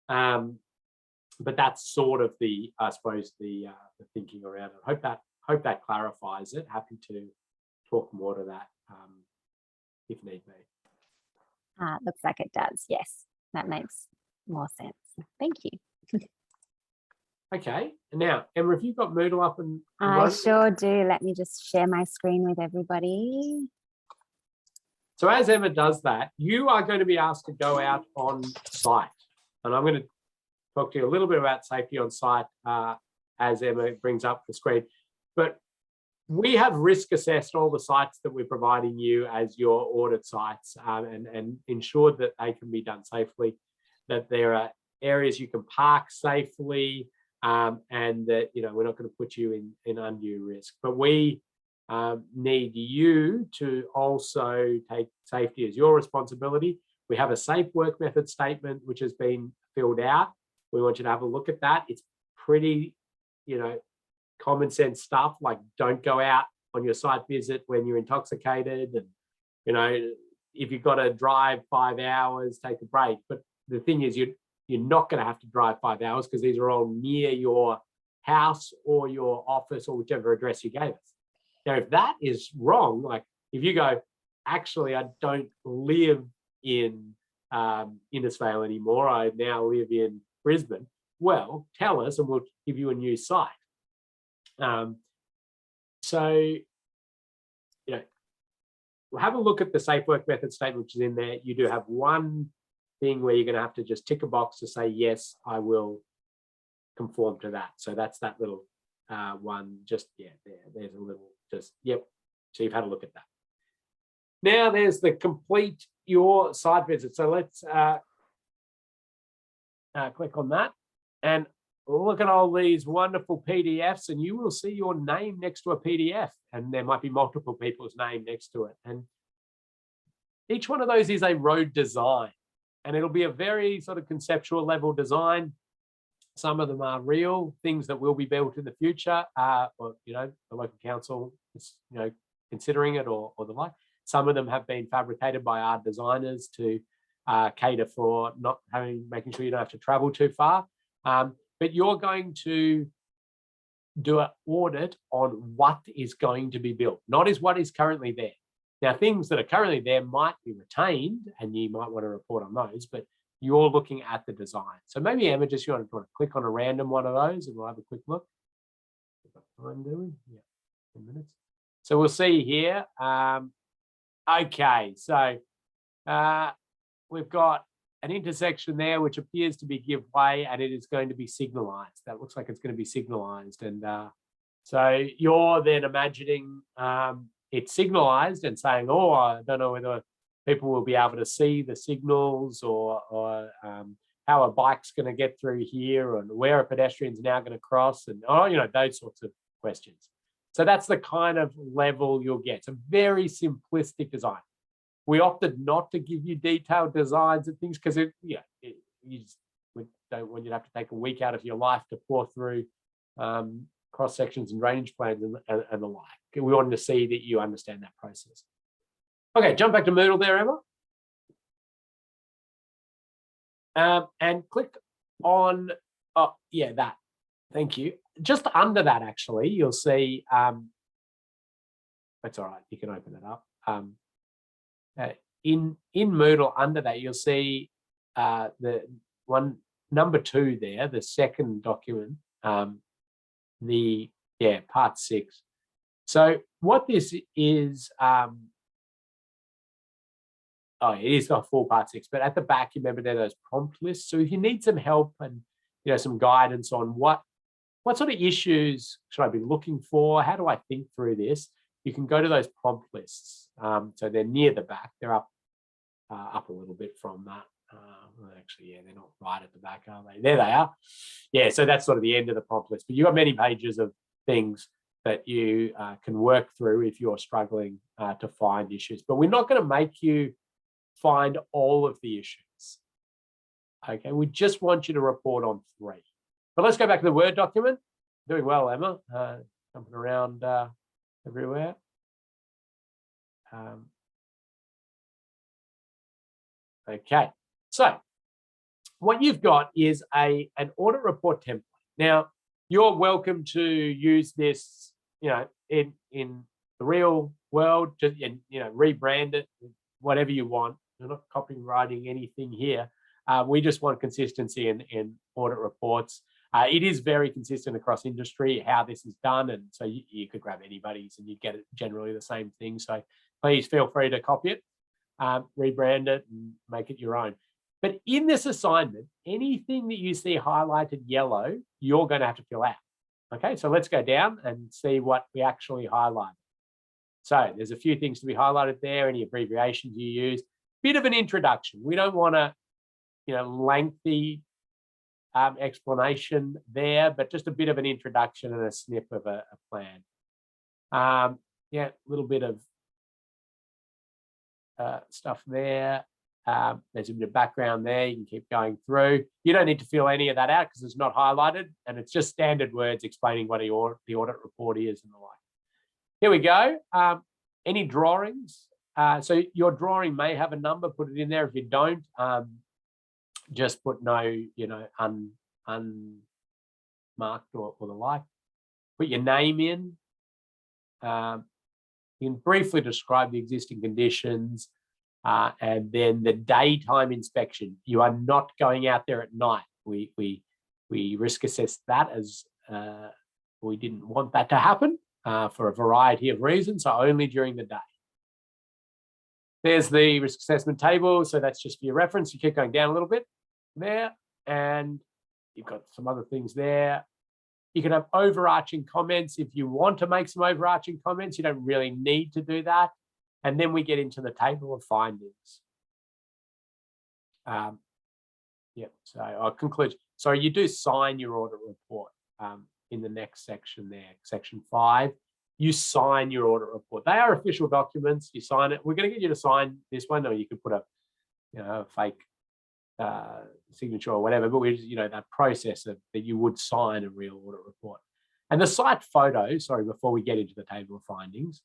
But that's sort of the, I suppose, the thinking around it. Hope that clarifies it. Happy to talk more to that if need be. Looks like it does. Yes, that makes more sense. Thank you. Okay, and now, Emma, have you got Moodle up and I sure do. Let me just share my screen with everybody. So as Emma does that, you are going to be asked to go out on site. And I'm going to talk to you a little bit about safety on site as Emma brings up the screen. But we have risk assessed all the sites that we're providing you as your audit sites and ensured that they can be done safely, that there are areas you can park safely, and that we're not going to put you in undue risk. But we need you to also take safety as your responsibility. We have a safe work method statement which has been filled out. We want you to have a look at that. It's pretty, common sense stuff, like don't go out on your site visit when you're intoxicated, and if you've got to drive 5 hours, take a break. But the thing is, you're not going to have to drive 5 hours because these are all near your house or your office or whichever address you gave us. Now, if that is wrong, like if you go, actually, I don't live in Innisfail anymore, I now live in Brisbane, well, tell us and we'll give you a new site. We'll have a look at the safe work method statement, which is in there. You do have one thing where you're going to have to just tick a box to say, yes, I will conform to that. So that's that little one, just, there's a little just, yep. So you've had a look at that. Now there's the complete your site visit. So let's click on that and look at all these wonderful PDFs, and you will see your name next to a PDF, and there might be multiple people's name next to it. And each one of those is a road design, and it'll be a very sort of conceptual level design. Some of them are real things that will be built in the future, or, you know, the local council is, you know, considering it or the like. Some of them have been fabricated by our designers to cater for not making sure you don't have to travel too far. But you're going to do an audit on what is going to be built, not is what is currently there. Now, things that are currently there might be retained, and you might want to report on those, but you're looking at the design. So maybe Emma, just you want to click on a random one of those, and we'll have a quick look. Time doing? Yeah, 10 minutes. So we'll see here. Okay, so we've got an intersection there which appears to be give way, and it is going to be signalized. That looks like it's going to be signalized, and so you're then imagining it's signalized and saying, oh, I don't know whether people will be able to see the signals, or how a bike's going to get through here, and where a pedestrian's now going to cross, and you know, those sorts of questions. So that's the kind of level you'll get. It's a very simplistic design. We opted not to give you detailed designs and things because we don't want you to have to take a week out of your life to pour through cross sections and drainage plans and the like. We wanted to see that you understand that process. Okay, jump back to Moodle there, Emma. And click on, that. Thank you. Just under that, actually, you'll see, that's all right, you can open it up. In Moodle, under that, you'll see the one, number 2 there, the second document, part 6. So what this is, it is not full part 6, but at the back, you remember there are those prompt lists. So if you need some help and, you know, some guidance on what sort of issues should I be looking for, how do I think through this, you can go to those prompt lists. So they're near the back. They're up a little bit from that. Actually, yeah, they're not right at the back, are they? There they are. Yeah, so that's sort of the end of the prompt list. But you've got many pages of things that you can work through if you're struggling to find issues. But we're not going to make you find all of the issues. Okay, we just want you to report on 3. But let's go back to the Word document. Doing well, Emma. Jumping around everywhere. Okay, so what you've got is an audit report template. Now, you're welcome to use this, you know, in the real world, just, you know, rebrand it, whatever you want. We're not copywriting anything here. We just want consistency in audit reports. It is very consistent across industry how this is done, and so you could grab anybody's and you get it generally the same thing. So please feel free to copy it, rebrand it, and make it your own. But in this assignment, anything that you see highlighted yellow, you're going to have to fill out. Okay, so let's go down and see what we actually highlighted. So there's a few things to be highlighted there, any abbreviations you use. Bit of an introduction. We don't want a, you know, lengthy explanation there, but just a bit of an introduction and a snip of a plan. A little bit of stuff there. There's a bit of background there. You can keep going through. You don't need to fill any of that out because it's not highlighted, and it's just standard words explaining what the audit report is and the like. Here we go. Any drawings? So your drawing may have a number, put it in there. If you don't, just put no, you know, unmarked or the like. Put your name in. You can briefly describe the existing conditions, and then the daytime inspection. You are not going out there at night. We risk assess that as we didn't want that to happen for a variety of reasons, so only during the day. There's the risk assessment table, so that's just for your reference. You keep going down a little bit there, and you've got some other things there. You can have overarching comments. If you want to make some overarching comments, you don't really need to do that. And then we get into the table of findings. So I'll conclude. So you do sign your audit report in the next section there, section 5. You sign your audit report. They are official documents. You sign it. We're going to get you to sign this one, or you could put a fake signature or whatever, but we just, that process that you would sign a real audit report. And the site photo, sorry, before we get into the table of findings,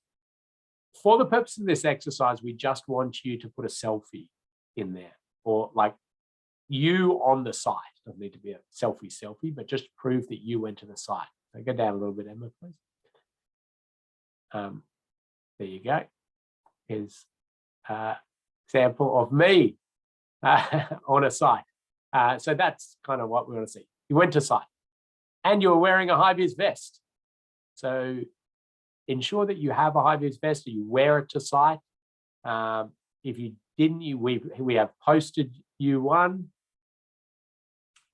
for the purpose of this exercise, we just want you to put a selfie in there, or like you on the site. Doesn't need to be a selfie, but just prove that you went to the site. So go down a little bit, Emma, please. There you go. Here's an example of me on a site. So that's kind of what we want to see. You went to site and you were wearing a high-vis vest. So ensure that you have a high-vis vest, or you wear it to site. If you didn't, we have posted you one.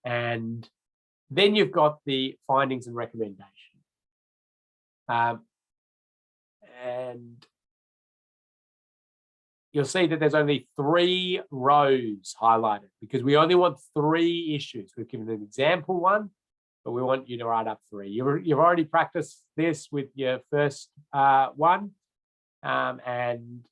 And then you've got the findings and recommendation. And you'll see that there's only 3 rows highlighted because we only want 3 issues. We've given an example one, but we want you to write up 3. You've already practiced this with your first one, and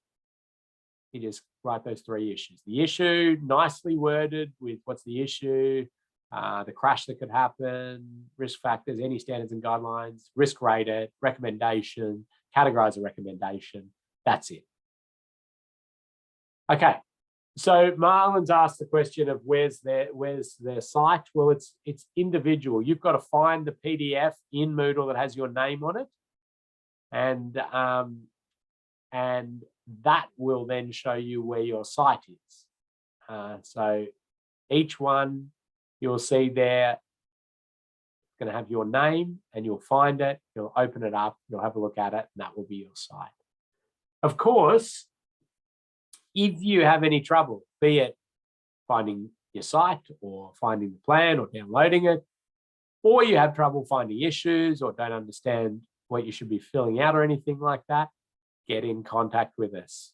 you just write those 3 issues. The issue, nicely worded with what's the issue, the crash that could happen, risk factors, any standards and guidelines, risk rated, recommendation, categorize a recommendation. That's it. Okay, so Marlon's asked the question of where's their site. Well, it's individual. You've got to find the PDF in Moodle that has your name on it, and that will then show you where your site is. So each one you'll see there, it's going to have your name, and you'll find it. You'll open it up. You'll have a look at it, and that will be your site. Of course, if you have any trouble, be it finding your site or finding the plan or downloading it, or you have trouble finding issues or don't understand what you should be filling out or anything like that, get in contact with us.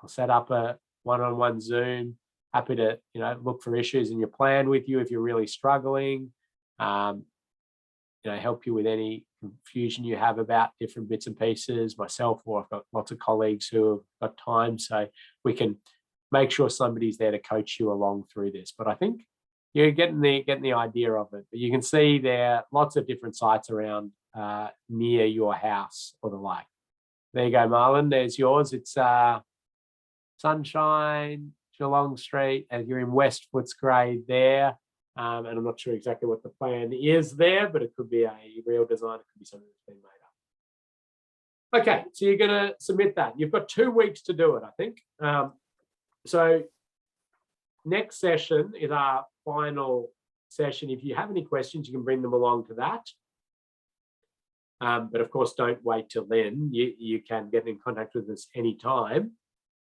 I'll set up a one-on-one Zoom. Happy to look for issues in your plan with you if you're really struggling. Help you with any confusion you have about different bits and pieces. Myself, or I've got lots of colleagues who have got time, so we can make sure somebody's there to coach you along through this. But I think you're getting the idea of it. But you can see there lots of different sites around near your house or the like. There you go, Marlon. There's yours. It's Sunshine, Geelong Street, and you're in West Footscray there. And I'm not sure exactly what the plan is there, but it could be a real design. It could be something that's been made up. Okay, so you're going to submit that. You've got 2 weeks to do it, I think. So next session is our final session. If you have any questions, you can bring them along to that. But of course, don't wait till then. You can get in contact with us anytime.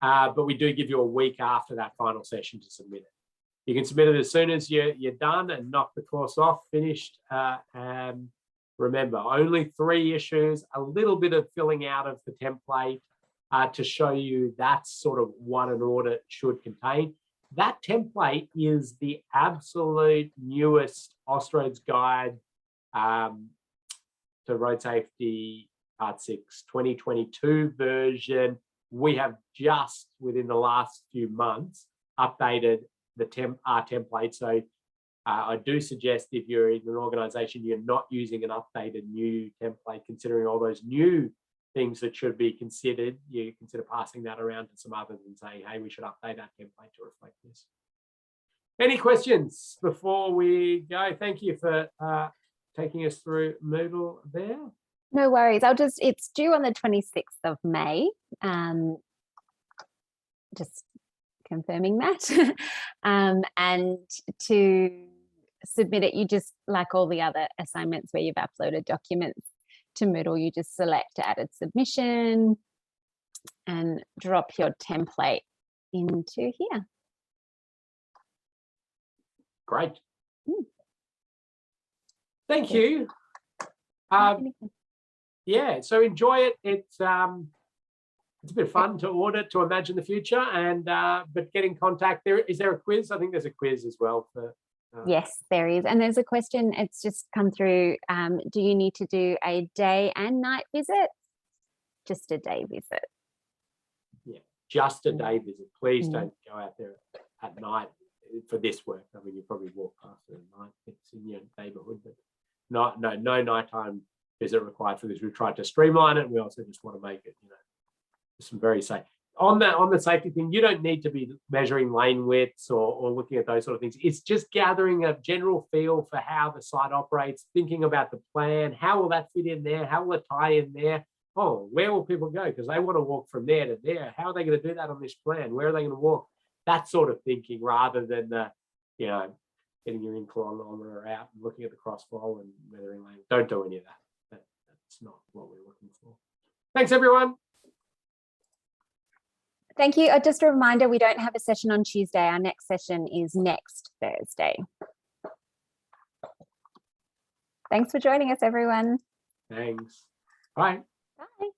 But we do give you a week after that final session to submit it. You can submit it as soon as you're done and knock the course off, finished. And remember, only 3 issues, a little bit of filling out of the template to show you that's sort of what an audit should contain. That template is the absolute newest Austroads guide to road safety part 6 2022 version. We have just within the last few months updated our template. So I do suggest if you're in an organization, you're not using an updated new template, considering all those new things that should be considered, you consider passing that around to some others and saying, hey, we should update our template to reflect this. Any questions before we go? Thank you for taking us through Moodle there. No worries. It's due on the 26th of May. Just confirming that. And to submit it, you just, like all the other assignments where you've uploaded documents to Moodle, you just select added submission and drop your template into here. Great. Thank you. Yeah, so enjoy it. It's a bit of fun to audit, to imagine the future, and but get in contact. Is there a quiz? I think there's a quiz as well for. Yes, there is. And there's a question, it's just come through. Do you need to do a day and night visit? Just a day visit. Yeah, just a day visit. Please don't go out there at night for this work. I mean, you probably walk past it at night. It's in your neighbourhood, but no nighttime visit required for this. We've tried to streamline it. We also just want to make it, some very safe. On the safety thing, you don't need to be measuring lane widths or looking at those sort of things. It's just gathering a general feel for how the site operates, thinking about the plan. How will that fit in there? How will it tie in there? Oh, where will people go? Because they want to walk from there to there. How are they going to do that on this plan? Where are they going to walk? That sort of thinking, rather than getting your inclinometer out and looking at the crossflow and measuring lane. Don't do any of that. That's not what we're looking for. Thanks, everyone. Thank you. Just a reminder, we don't have a session on Tuesday. Our next session is next Thursday. Thanks for joining us, everyone. Thanks. Bye. Bye.